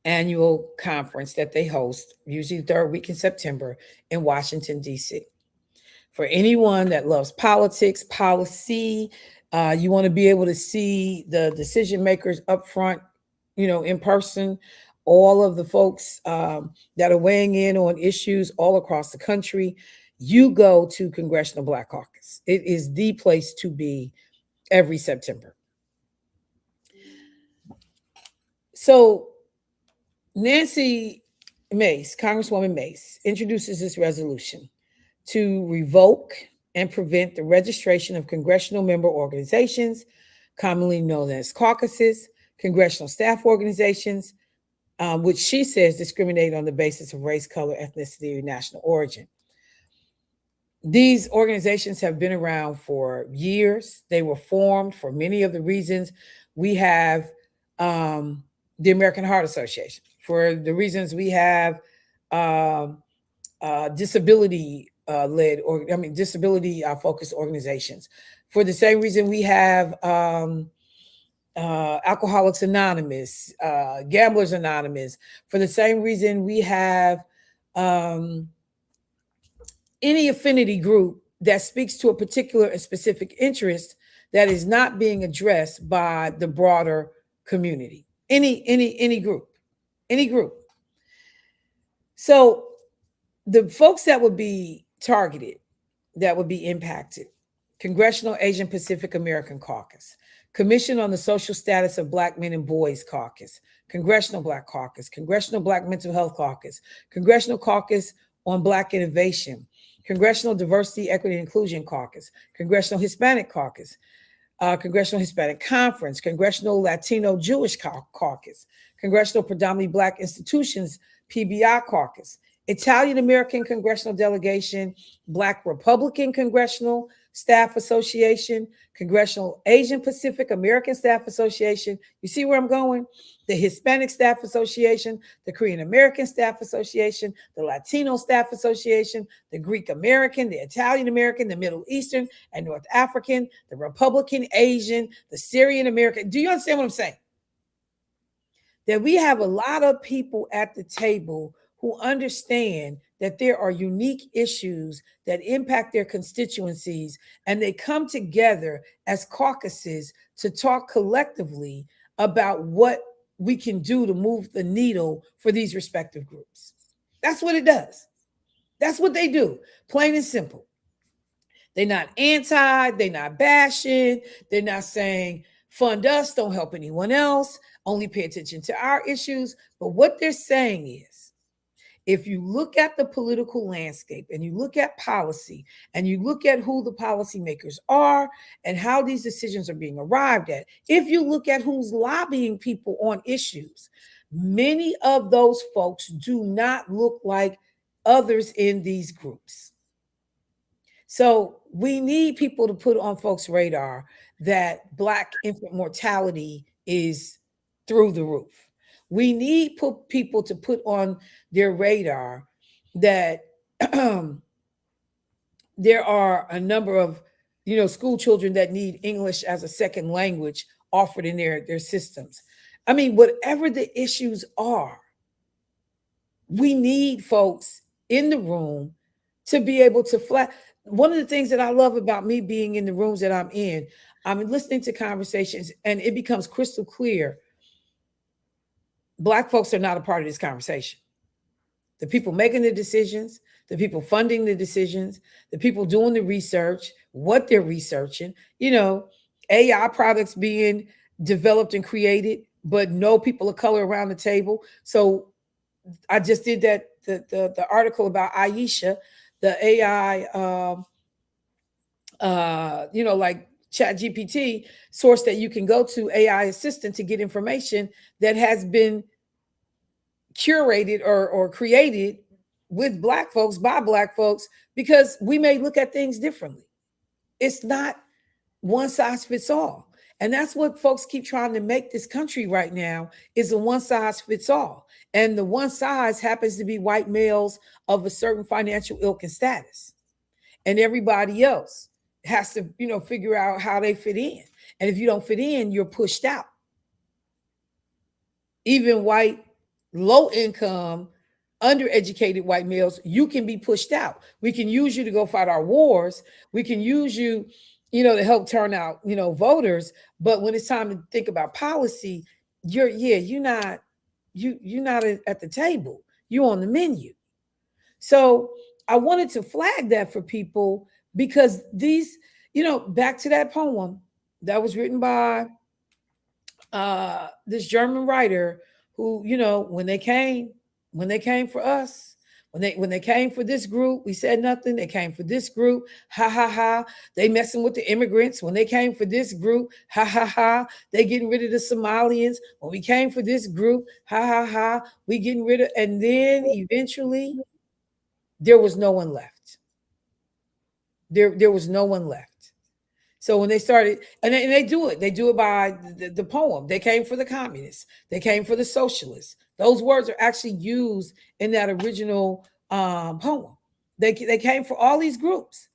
annual conference that they host, usually the third week in September in Washington, D.C. For anyone that loves politics, policy, you want to be able to see the decision makers up front, in person, all of the folks that are weighing in on issues all across the country, you go to Congressional Black Caucus. It is the place to be every September. So Nancy Mace, Congresswoman Mace, introduces this resolution to revoke and prevent the registration of congressional member organizations, commonly known as caucuses, congressional staff organizations, which she says discriminate on the basis of race, color, ethnicity, or national origin. These organizations have been around for years. They were formed for many of the reasons we have the American Heart Association, for the reasons we have disability focused organizations, for the same reason we have Alcoholics Anonymous, Gamblers Anonymous, for the same reason we have any affinity group that speaks to a particular and specific interest that is not being addressed by the broader community. Any group. So the folks that would be targeted, that would be impacted: Congressional Asian Pacific American Caucus, Commission on the Social Status of Black Men and Boys Caucus, Congressional Black Caucus, Congressional Black Mental Health Caucus, Congressional Caucus on Black Innovation, Congressional Diversity, Equity, and Inclusion Caucus, Congressional Hispanic Caucus, Congressional Hispanic Conference, Congressional Latino Jewish Caucus, Congressional Predominantly Black Institutions PBI Caucus, Italian American Congressional Delegation, Black Republican Congressional Staff Association, Congressional Asian Pacific American Staff Association. You see where I'm going? The Hispanic Staff Association, the Korean American Staff Association, the Latino Staff Association, the Greek American, the Italian American, the Middle Eastern and North African, the Republican Asian, the Syrian American. Do you understand what I'm saying? That we have a lot of people at the table who understand that there are unique issues that impact their constituencies, and they come together as caucuses to talk collectively about what we can do to move the needle for these respective groups. That's what it does. That's what they do, plain and simple. They're not anti, they're not bashing, they're not saying fund us, don't help anyone else, only pay attention to our issues. But what they're saying is, if you look at the political landscape and you look at policy and you look at who the policymakers are and how these decisions are being arrived at, if you look at who's lobbying people on issues, many of those folks do not look like others in these groups. So we need people to put on folks' radar that Black infant mortality is through the roof. We need people to put on their radar that there are a number of, school children that need English as a second language offered in their systems. I mean, whatever the issues are, we need folks in the room to be able to One of the things that I love about me being in the rooms that I'm listening to conversations, and it becomes crystal clear. Black folks are not a part of this conversation. The people making the decisions, the people funding the decisions, the people doing the research, what they're researching, AI products being developed and created, but no people of color around the table. So I just did that, the article about Aisha, the AI, like ChatGPT source that you can go to, AI assistant, to get information that has been curated or created with Black folks, by Black folks, because we may look at things differently. It's not one size fits all. And that's what folks keep trying to make this country right now, is a one size fits all. And the one size happens to be white males of a certain financial ilk and status. And everybody else has to, figure out how they fit in. And if you don't fit in, you're pushed out. Even white low income, undereducated white males, you can be pushed out. We can use you to go fight our wars. We can use you, to help turn out, voters. But when it's time to think about policy, you're not at the table. You're on the menu. So I wanted to flag that for people because these, back to that poem that was written by this German writer who, when they came for us, when they came for this group, we said nothing. They came for this group, ha ha ha. They messing with the immigrants. When they came for this group, ha ha ha. They getting rid of the Somalians. When we came for this group, ha ha ha. We getting rid of, and then eventually there was no one left. There was no one left. So when they started, and they do it by the poem. They came for the communists. They came for the socialists. Those words are actually used in that original poem. They came for all these groups.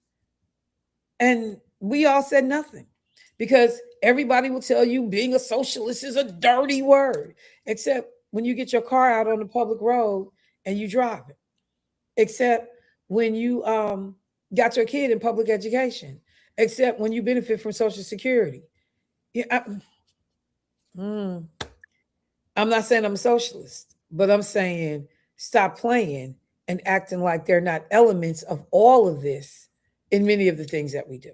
And we all said nothing because everybody will tell you being a socialist is a dirty word, except when you get your car out on the public road and you drive it, except when you got your kid in public education, except when you benefit from Social Security. Yeah, I'm not saying I'm a socialist, but I'm saying stop playing and acting like they're not elements of all of this in many of the things that we do.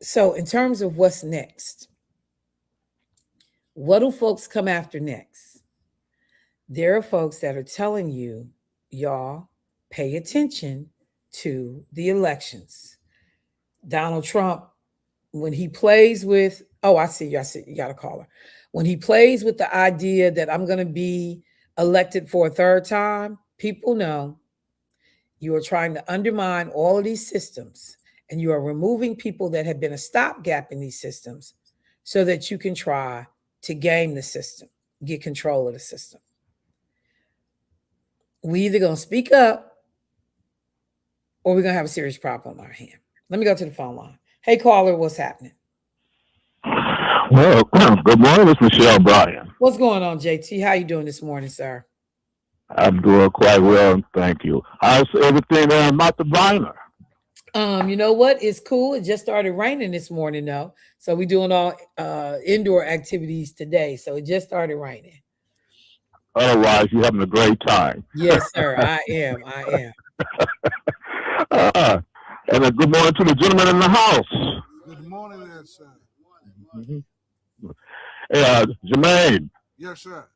So in terms of what's next, what do folks come after next? There are folks that are telling you, y'all, pay attention to the elections. Donald Trump, when he plays with, I see, you got a caller. When he plays with the idea that I'm going to be elected for a third time, people know you are trying to undermine all of these systems and you are removing people that have been a stopgap in these systems so that you can try to game the system, get control of the system. We either going to speak up or we're going to have a serious problem on our hand. Let me go to the phone line. Hey, caller, what's happening? Well, good morning. It's Michelle Bryant. What's going on, JT? How you doing this morning, sir? I'm doing quite well, thank you. How's everything there in Martha Briner? You know what? It's cool. It just started raining this morning, though. So we're doing all indoor activities today. So it just started raining. Otherwise, you're having a great time. Yes, sir. I am. And a good morning to the gentleman in the house. Good morning, there, sir. Mm-hmm. Hey, Jermaine. Yes, sir.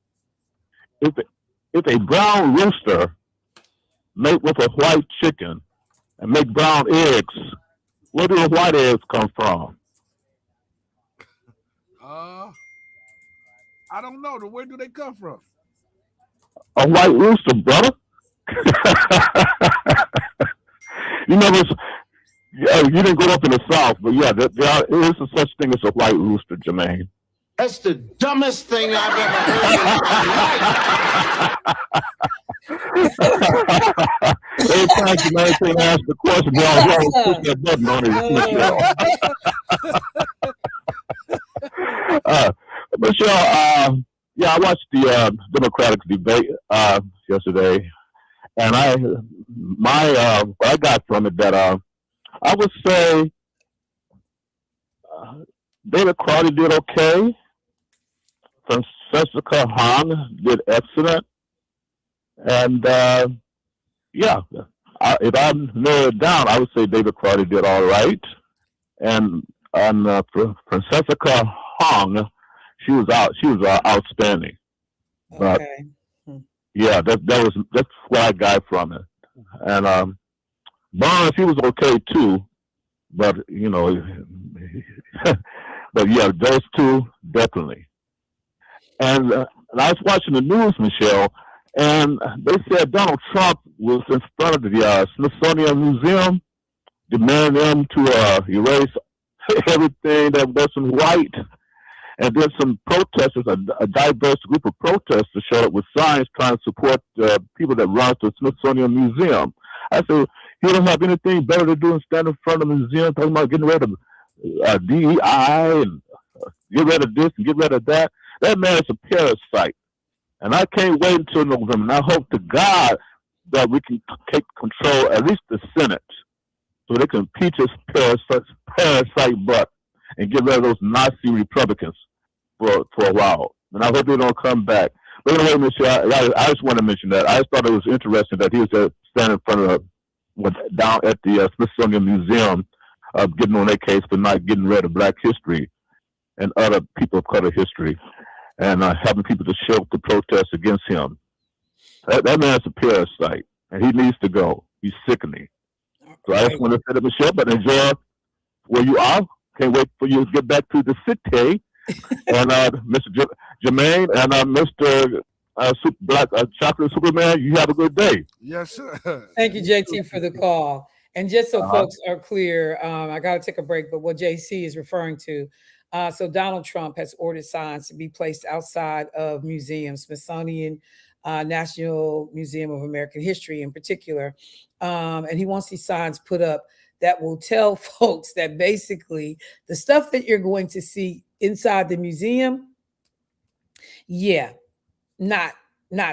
If a brown rooster mate with a white chicken and make brown eggs, where do the white eggs come from? I don't know. Where do they come from? A white rooster, brother. You didn't grow up in the South, but yeah, there is such thing as a white rooster, Jermaine. That's the dumbest thing I've ever heard. Every time Jermaine can ask the question, they always push that button on it. Michelle, I watched the Democratic debate yesterday, and what I got from it that I would say David Crawley did okay. Francesca Hong did excellent, and if I narrow it down, I would say David Crawley did all right, and Francesca Hong, she was outstanding. Okay. Yeah, that's what I got from it. And Barnes, he was okay too, but but yeah, those two definitely. And I was watching the news, Michelle, and they said Donald Trump was in front of the Smithsonian Museum, demanding them to erase everything that wasn't white. And then some protesters, a diverse group of protesters, showed up with signs trying to support people that run to the Smithsonian Museum. I said, he don't have anything better to do than stand in front of the museum talking about getting rid of DEI and get rid of this and get rid of that. That man is a parasite. And I can't wait until November. And I hope to God that we can take control, at least the Senate, so they can impeach his parasite butt and get rid of those Nazi Republicans for a while. And I hope they don't come back. But anyway, Michelle, I just want to mention that. I just thought it was interesting that he was standing in front of down at the Smithsonian Museum, getting on their case for not getting rid of Black history and other people of color history, and having people to show up to protest against him. That man's a parasite, and he needs to go. He's sickening. So I just want to say that, Michelle, but enjoy where you are. Can't wait for you to get back to the city. And Mr. Jermaine and Mr. Black Chocolate Superman, you have a good day. Yes, sir. Thank you, JT, for the call. And just so folks are clear, I got to take a break, but what JC is referring to, so Donald Trump has ordered signs to be placed outside of museums, Smithsonian, National Museum of American History in particular. And he wants these signs put up that will tell folks that basically the stuff that you're going to see inside the museum, not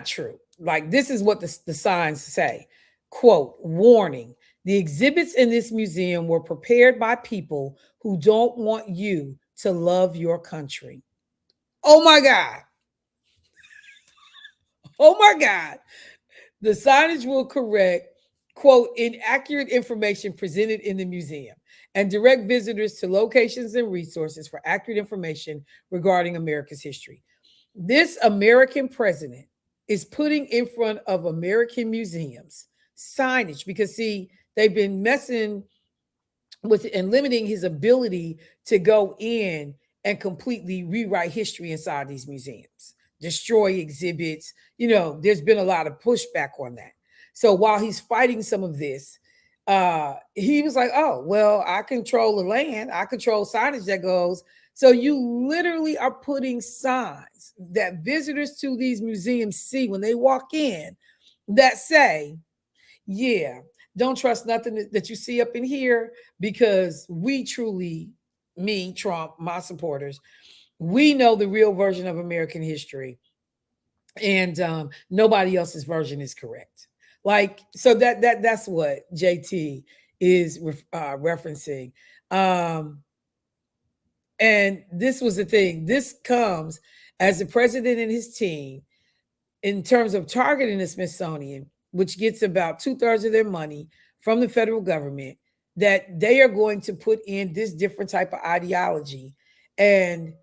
true. Like, this is what the signs say. Quote, warning, the exhibits in this museum were prepared by people who don't want you to love your country. Oh my God. Oh my God. The signage will correct, quote, inaccurate information presented in the museum and direct visitors to locations and resources for accurate information regarding America's history. This American president is putting in front of American museums signage because, see, they've been messing with and limiting his ability to go in and completely rewrite history inside these museums, destroy exhibits. You know, there's been a lot of pushback on that. So while he's fighting some of this, he was like, oh, well, I control the land. I control signage that goes. So you literally are putting signs that visitors to these museums see when they walk in that say, yeah, don't trust nothing that you see up in here, because we truly, me, Trump, my supporters, we know the real version of American history, and nobody else's version is correct. Like, so that's what JT is referencing. And this was the thing. This comes as the president and his team, in terms of targeting the Smithsonian, which gets about 2/3 of their money from the federal government, that they are going to put in this different type of ideology. And,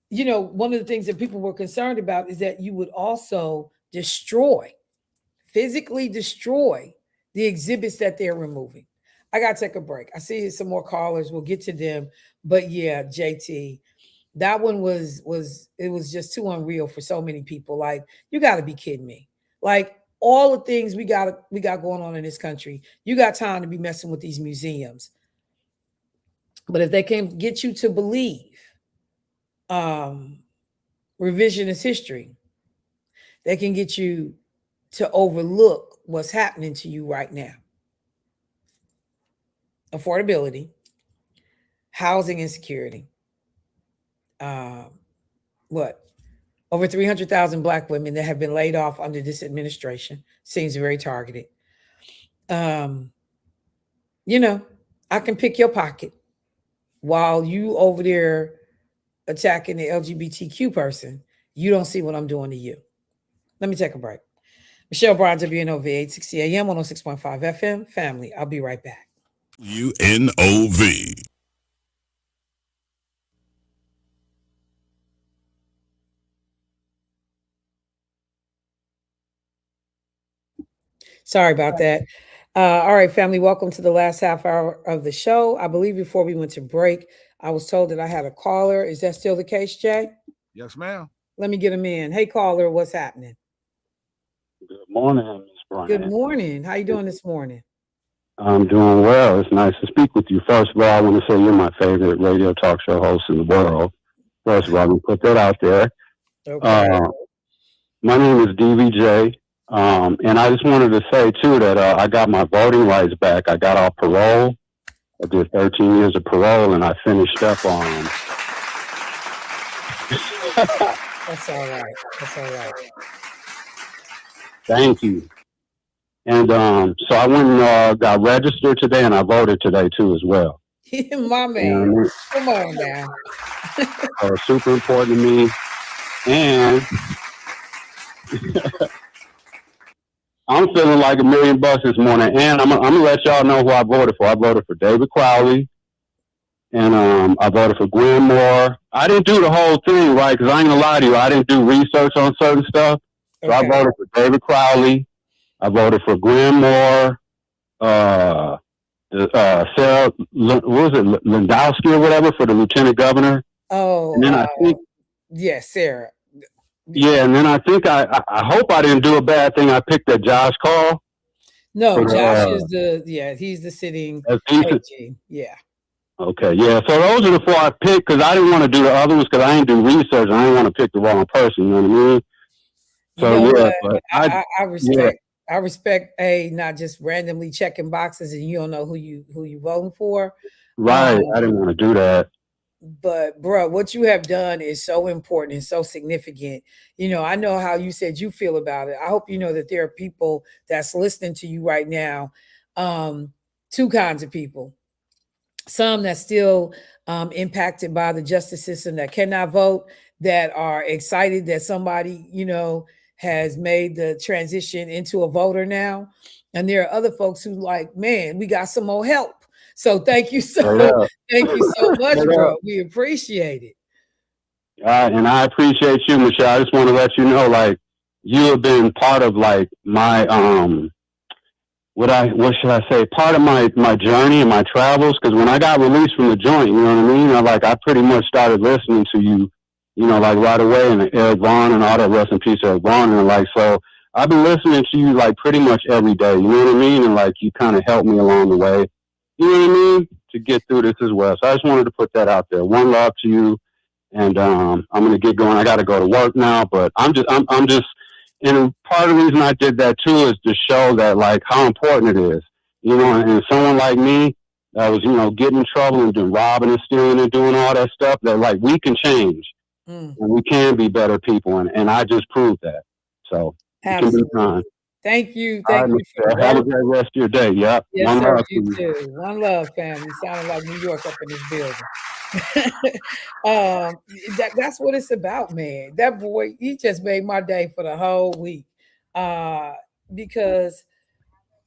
you know, one of the things that people were concerned about is that you would also physically destroy the exhibits that they're removing. I got to take a break. I see some more callers. We'll get to them. But yeah, JT, that one was just too unreal for so many people. Like, you got to be kidding me. Like, all the things we got going on in this country, you got time to be messing with these museums. But if they can get you to believe revisionist history, they can get you to overlook what's happening to you right now. Affordability, housing insecurity. Over 300,000 Black women that have been laid off under this administration. Seems very targeted. You know, I can pick your pocket while you over there attacking the LGBTQ person. You don't see what I'm doing to you. Let me take a break. Michelle Bryant, WNOV, 860 AM, 106.5 FM. Family, I'll be right back. WNOV. Sorry about that. All right, family, welcome to the last half hour of the show. I believe before we went to break, I was told that I had a caller. Is that still the case, Jay? Yes, ma'am. Let me get him in. Hey, caller, what's happening? Good morning, Ms. Bryant. Good morning. How you doing this morning? I'm doing well. It's nice to speak with you. First of all, I want to say you're my favorite radio talk show host in the world. First of all, I'm going to put that out there. Okay. My name is DVJ. And I just wanted to say, too, that I got my voting rights back. I got off parole. I did 13 years of parole, and I finished up on That's all right. That's all right. Thank you. And so I went and got registered today, and I voted today too as well. My man. You know what I mean? Come on now. So it's super important to me. And I'm feeling like $1 million this morning. And I'm gonna let y'all know who I voted for. I voted for David Crawley. And I voted for Gwen Moore. I didn't do the whole thing, right? Because I ain't gonna lie to you, I didn't do research on certain stuff. So I voted for David Crawley. I voted for Gwen Moore, Sarah, what was it, Landowski or whatever, for the lieutenant governor. Oh, and then I think, Sarah. Yeah, and then I think I hope I didn't do a bad thing. I picked that Josh Call. No, Josh is he's the sitting AG. Yeah. Okay, yeah. So those are the 4 I picked because I didn't want to do the other ones because I didn't do research. I didn't want to pick the wrong person. You know what I mean? So but I respect. Yeah. I respect not just randomly checking boxes and you don't know who you voting for. Right. I didn't want to do that. But bro, what you have done is so important and so significant. You know, I know how you said you feel about it. I hope you know that there are people that's listening to you right now. 2 kinds of people. Some that's still impacted by the justice system that cannot vote, that are excited that somebody, you know, has made the transition into a voter now. And there are other folks who like, man, we got some more help. So thank you thank you so much, bro. We appreciate it. And I appreciate you, Michelle. I just want to let you know, like, you have been part of like my what should I say? Part of my journey and my travels. Because when I got released from the joint, you know what I mean? I pretty much started listening to you, you know, like right away, and Eric Vaughn and all that, rest in peace, Eric Vaughn, and like, so I've been listening to you like pretty much every day, you know what I mean? And like, you kind of helped me along the way, you know what I mean, to get through this as well. So I just wanted to put that out there. One love to you, and I'm gonna get going. I got to go to work now, but I'm just, and part of the reason I did that too is to show that like how important it is, you know, and someone like me that was, you know, getting in trouble and doing robbing and stealing and doing all that stuff, that like we can change. And we can be better people, and I just proved that. So it can be done. Thank you. Thank you. Have a great rest of your day. Yep. Yes, one sir. Love you too. One love, family. Sounding like New York up in this building. That's what it's about, man. That boy, he just made my day for the whole week. Because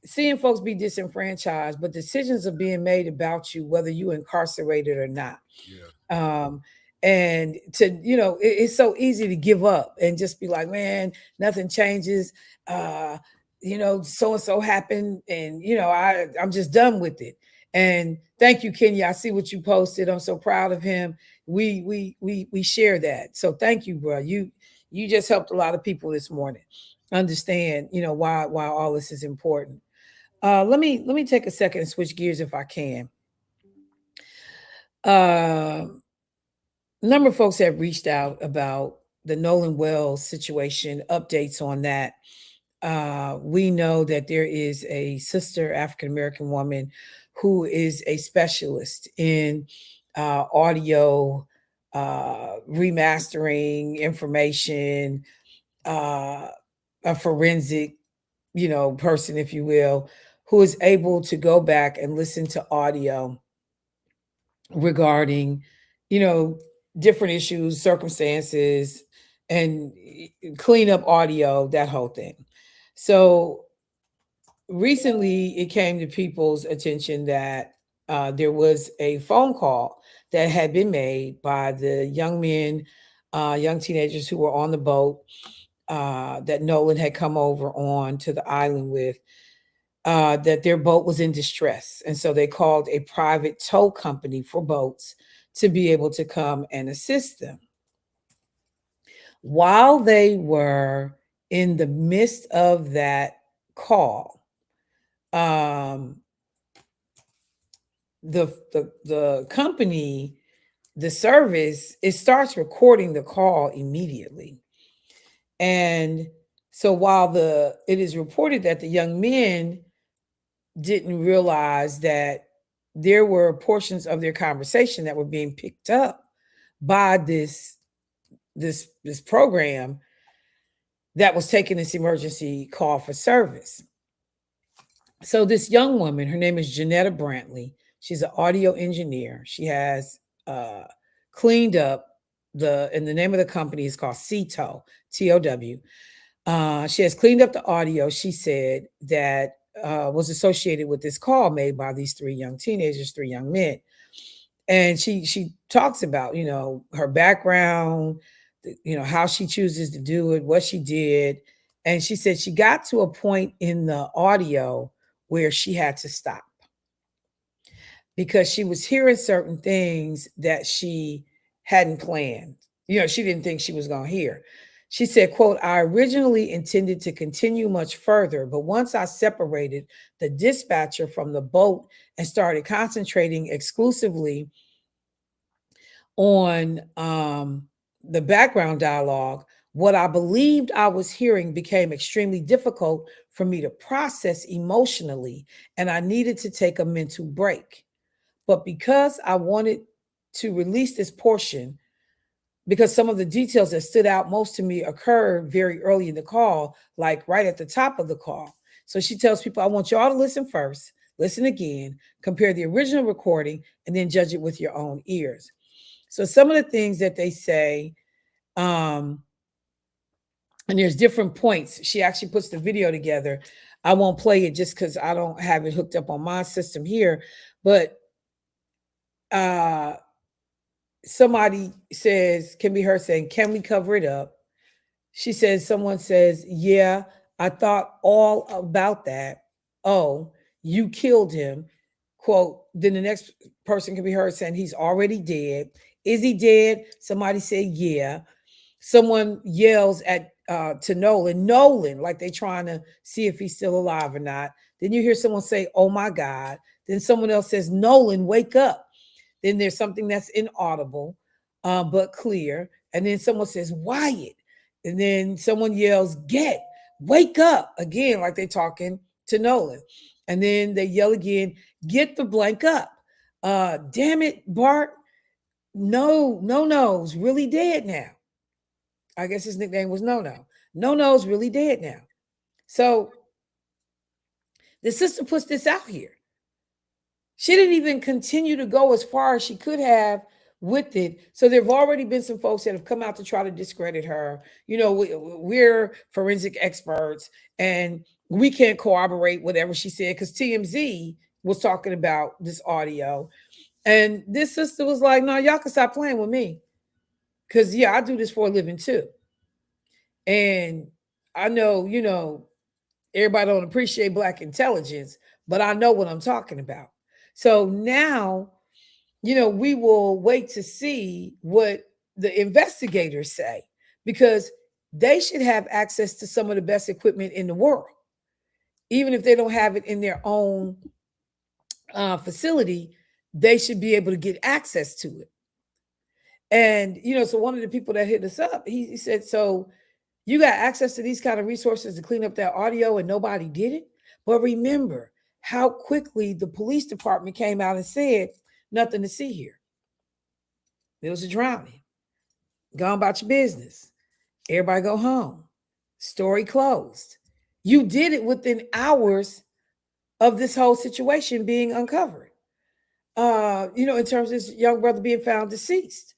seeing folks be disenfranchised, but decisions are being made about you, whether you incarcerated or not. Yeah. And to, you know, it's so easy to give up and just be like, man, nothing changes. You know, so-and-so happened and, you know, I'm just done with it. And thank you, Kenya. I see what you posted. I'm so proud of him. We share that. So thank you, bro. You just helped a lot of people this morning understand, you know, why all this is important. Let me take a second and switch gears if I can. A number of folks have reached out about the Nolan Wells situation, updates on that. We know that there is a sister African-American woman who is a specialist in audio remastering information, a forensic, you know, person, if you will, who is able to go back and listen to audio regarding, you know, different issues, circumstances, and clean up audio, that whole thing. So recently it came to people's attention that there was a phone call that had been made by the young men, young teenagers who were on the boat that Nolan had come over on to the island with, that their boat was in distress. And so they called a private tow company for boats to be able to come and assist them. While they were in the midst of that call, the company, the service, it starts recording the call immediately. And so while it is reported that the young men didn't realize that there were portions of their conversation that were being picked up by this this program that was taking this emergency call for service. So this young woman, her name is Janetta Brantley. She's an audio engineer. She has cleaned up and the name of the company is called CTOW, TOW. She has cleaned up the audio, she said, that was associated with this call made by these three young men. And she talks about, her background, how she chooses to do it, what she did. And she said she got to a point in the audio where she had to stop because she was hearing certain things that she hadn't planned. She didn't think she was going to hear. She said, quote, I originally intended to continue much further, but once I separated the dispatcher from the boat and started concentrating exclusively on the background dialogue, what I believed I was hearing became extremely difficult for me to process emotionally, and I needed to take a mental break. But because I wanted to release this portion, because some of the details that stood out most to me occurred very early in the call, like right at the top of the call. So she tells people, I want y'all to listen first, listen again, compare the original recording, and then judge it with your own ears. So some of the things that they say, and there's different points. She actually puts the video together. I won't play it just because I don't have it hooked up on my system here, but somebody says, can be her saying, can we cover it up? She says, someone says, yeah, I thought all about that. Oh, you killed him. Quote, then the next person can be heard saying, he's already dead. Is he dead? Somebody said, yeah. Someone yells at to Nolan, like they trying to see if he's still alive or not. Then you hear someone say, oh my God. Then someone else says, Nolan, wake up. Then there's something that's inaudible, but clear. And then someone says, Wyatt. And then someone yells, get, wake up. Again, like they're talking to Nolan. And then they yell again, get the blank up. Damn it, Bart. No-No's really dead now. I guess his nickname was No-No. No-No's really dead now. So the sister puts this out here. She didn't even continue to go as far as she could have with it. So there have already been some folks that have come out to try to discredit her. We're forensic experts and we can't corroborate whatever she said because TMZ was talking about this audio. And this sister was like, no, y'all can stop playing with me. Because, I do this for a living too. And I know, everybody don't appreciate Black intelligence, but I know what I'm talking about. So now, we will wait to see what the investigators say, because they should have access to some of the best equipment in the world. Even if they don't have it in their own facility, they should be able to get access to it. And, so one of the people that hit us up, he said, so you got access to these kind of resources to clean up that audio and nobody did it? But remember how quickly the police department came out and said, nothing to see here. There was a drowning. Go on about your business. Everybody go home. Story closed. You did it within hours of this whole situation being uncovered. In terms of this young brother being found deceased.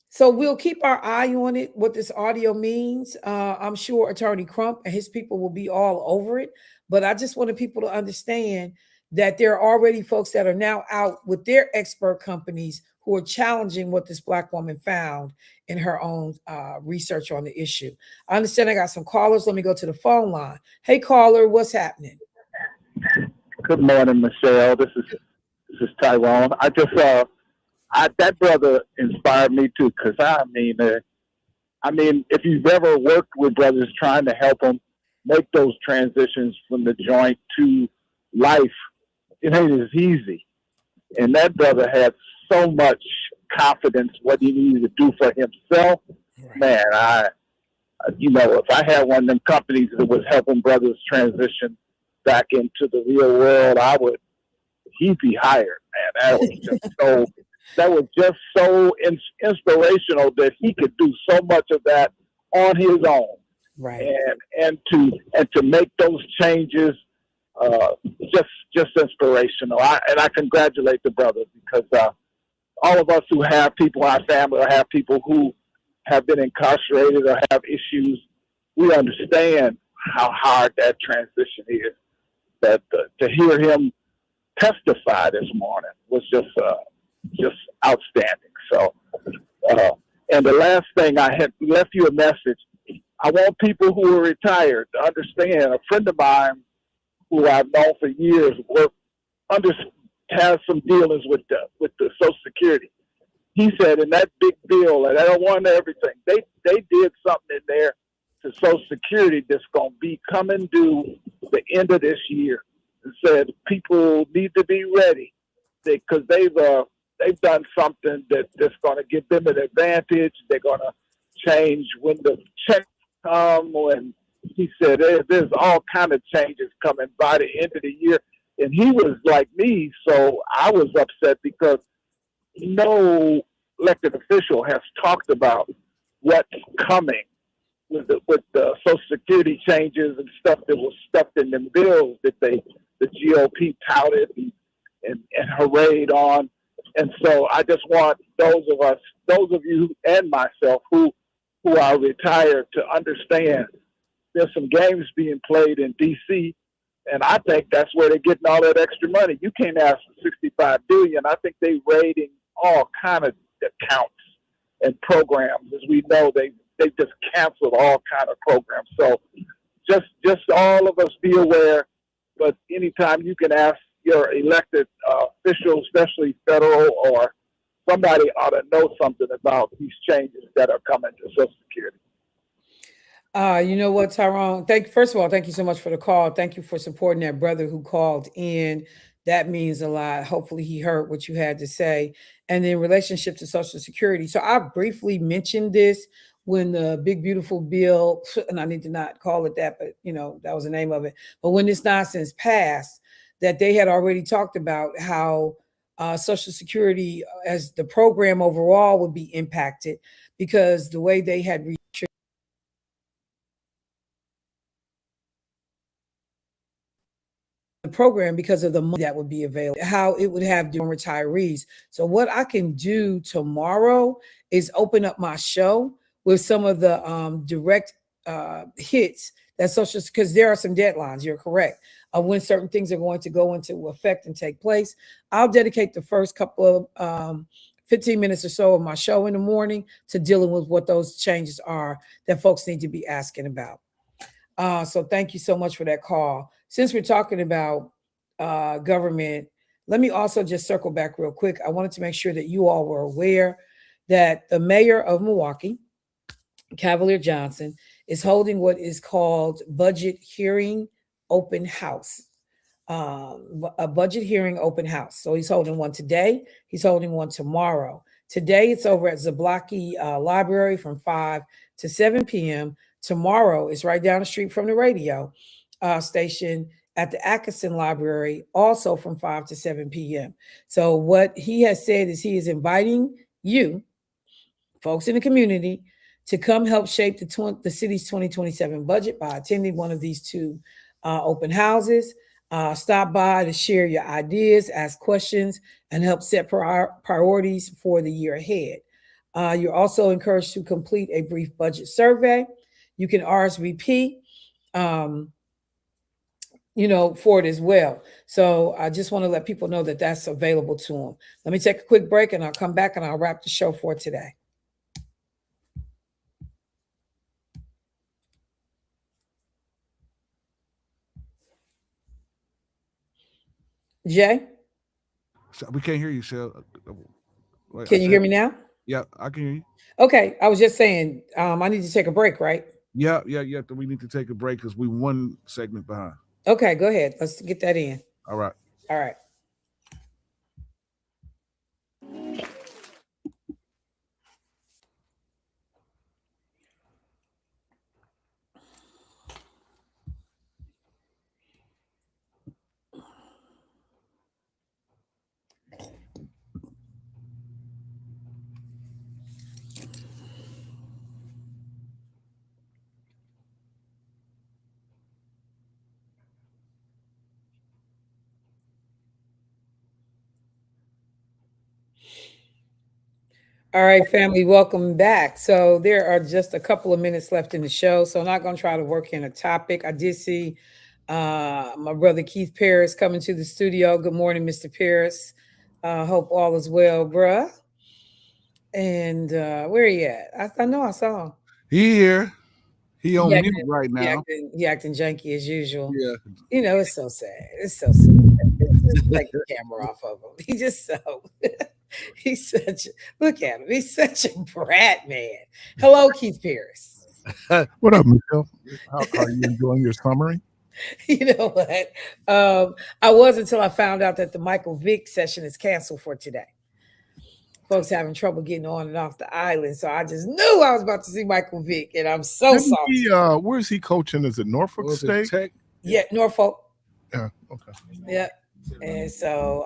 So we'll keep our eye on it, what this audio means. I'm sure Attorney Crump and his people will be all over it. But I just wanted people to understand that there are already folks that are now out with their expert companies who are challenging what this Black woman found in her own research on the issue. I understand I got some callers. Let me go to the phone line. Hey, caller, what's happening? Good morning, Michelle. This is Tyrone. I just that brother inspired me too, because I mean, if you've ever worked with brothers trying to help them make those transitions from the joint to life, it ain't as easy. And that brother had so much confidence what he needed to do for himself. Right. Man, if I had one of them companies that was helping brothers transition back into the real world, he'd be hired, man. That was just so that was just so inspirational that he could do so much of that on his own. Right. And to make those changes, just inspirational. I congratulate the brother, because all of us who have people in our family or have people who have been incarcerated or have issues, we understand how hard that transition is. That to hear him testify this morning was just outstanding. So, and the last thing, I had left you a message. I want people who are retired to understand. A friend of mine who I've known for years has some dealings with the Social Security. He said in that big bill, and I don't want everything, they did something in there to Social Security that's going to be coming due the end of this year. And said people need to be ready, because they've done something that's going to give them an advantage. They're going to change when the checks come. And he said there's all kind of changes coming by the end of the year. And he was like me, so I was upset because no elected official has talked about what's coming with the Social Security changes and stuff that was stuffed in them bills that the GOP touted and hurried on. And so I just want those of you and myself who are retired, to understand there's some games being played in D.C., and I think that's where they're getting all that extra money. You can't ask for $65 billion. I think they're raiding all kind of accounts and programs. As we know, they just canceled all kind of programs. So just all of us be aware. But anytime you can ask your elected officials, especially federal, or somebody ought to know something about these changes that are coming to Social Security. You know what, Tyrone? First of all, thank you so much for the call. Thank you for supporting that brother who called in. That means a lot. Hopefully he heard what you had to say. And in relationship to Social Security. So I briefly mentioned this when the big, beautiful bill, and I need to not call it that, but that was the name of it. But when this nonsense passed, that they had already talked about how Social Security as the program overall would be impacted, because the way they had the program, because of the money that would be available, how it would have to retirees. So what I can do tomorrow is open up my show with some of the direct hits that social, because there are some deadlines, you're correct, of when certain things are going to go into effect and take place. I'll dedicate the first couple of 15 minutes or so of my show in the morning to dealing with what those changes are that folks need to be asking about. So thank you so much for that call. Since we're talking about government, let me also just circle back real quick. I wanted to make sure that you all were aware that the mayor of Milwaukee, Cavalier Johnson, is holding what is called budget hearing open house. A budget hearing open house. So he's holding one today. He's holding one tomorrow. Today it's over at Zablocki Library from 5 to 7 p.m. Tomorrow is right down the street from the radio station at the Atkinson Library, also from 5 to 7 p.m. So what he has said is he is inviting you, folks in the community, to come help shape the city's 2027 budget by attending one of these two open houses. Stop by to share your ideas, ask questions, and help set priorities for the year ahead. You're also encouraged to complete a brief budget survey. You can RSVP, for it as well. So I just want to let people know that that's available to them. Let me take a quick break, and I'll come back and I'll wrap the show for today. Jay? We can't hear you, Shell. Can you hear me now? Yeah, I can hear you. Okay, I was just saying, I need to take a break, right? Yeah. We need to take a break because we one segment behind. Okay, go ahead. Let's get that in. All right. All right, family, welcome back. So there are just a couple of minutes left in the show, so I'm not going to try to work in a topic. I did see my brother Keith Paris coming to the studio. Good morning, Mr. Paris. Hope all is well, bruh. And where he at? I know I saw him. He here. He on He mute acting, right now. he acting janky as usual. Yeah. You know, it's so sad. It's so sad. Just take the camera off of him. He just so he's such look at him. He's such a brat, man. Hello, Keith Paris. What up, Michelle? How are you enjoying your summary? You know what? I was until I found out that the Michael Vick session is canceled for today. Folks having trouble getting on and off the island, so I just knew I was about to see Michael Vick, and I'm so sorry. Where's he coaching? Is it Norfolk State? Yeah, Norfolk. Yeah. Okay. Yeah. And so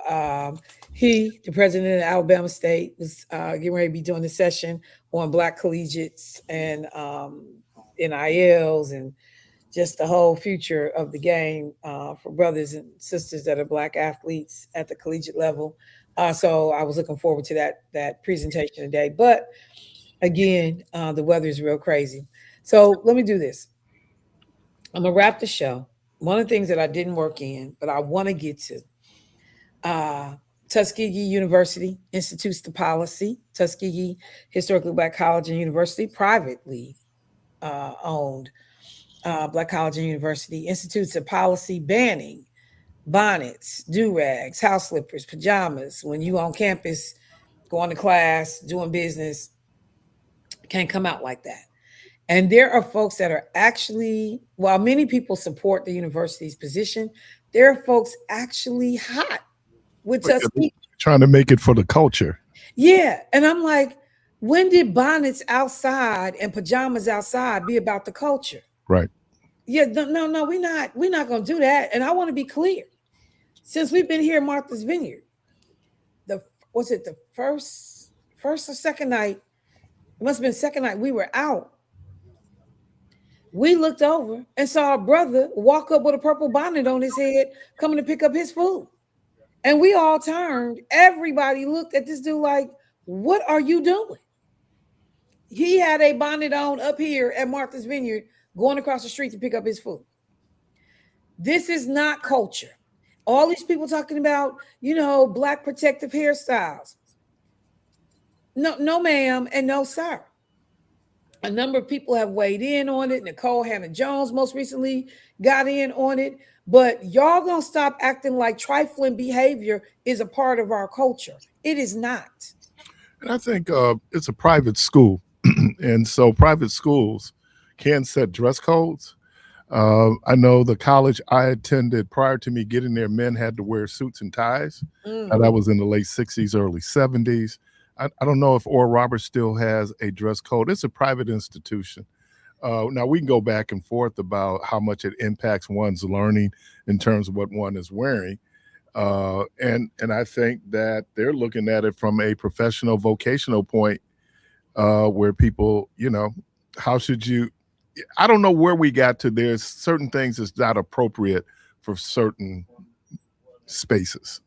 he, the president of Alabama State, was getting ready to be doing a session on Black collegiates and NILs and just the whole future of the game for brothers and sisters that are Black athletes at the collegiate level. So I was looking forward to that presentation today. But again, the weather is real crazy. So let me do this. I'm going to wrap the show. One of the things that I didn't work in, but I want to get to, Tuskegee University institutes the policy. Tuskegee Historically Black College and University, privately owned Black College and University, institutes a policy banning bonnets, do-rags, house slippers, pajamas. When you on campus, going to class, doing business, can't come out like that. And there are folks that are actually, while many people support the university's position, there are folks actually hot with Tuskegee. Trying to make it for the culture. Yeah. And I'm like, when did bonnets outside and pajamas outside be about the culture? Right. Yeah, no, we're not going to do that. And I want to be clear. Since we've been here at Martha's Vineyard, was it the first or second night? It must have been second night we were out. We looked over and saw a brother walk up with a purple bonnet on his head coming to pick up his food. And we all turned. Everybody looked at this dude like, what are you doing? He had a bonnet on up here at Martha's Vineyard going across the street to pick up his food. This is not culture. All these people talking about, Black protective hairstyles. No, ma'am, and no, sir. A number of people have weighed in on it. Nicole Hannah-Jones most recently got in on it. But y'all gonna stop acting like trifling behavior is a part of our culture. It is not. And I think it's a private school. And so private schools can set dress codes. I know the college I attended prior to me getting there, men had to wear suits and ties. And that was in the late 60s, early 70s. I don't know if Oral Roberts still has a dress code. It's a private institution. Now, we can go back and forth about how much it impacts one's learning in terms of what one is wearing. And I think that they're looking at it from a professional, vocational point where people, how should you, I don't know where we got to. There's certain things that's not appropriate for certain spaces.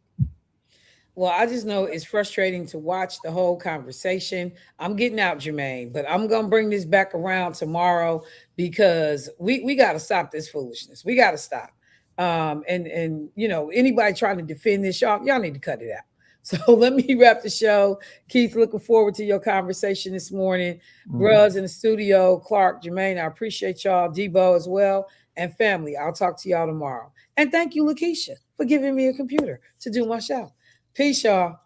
Well, I just know it's frustrating to watch the whole conversation. I'm getting out, Jermaine, but I'm going to bring this back around tomorrow because we got to stop this foolishness. We got to stop. And anybody trying to defend this, y'all need to cut it out. So let me wrap the show. Keith, looking forward to your conversation this morning. Bruhs in the studio, Clark, Jermaine, I appreciate y'all. Debo as well, and family. I'll talk to y'all tomorrow. And thank you, Lakeisha, for giving me a computer to do my show. Peace, y'all.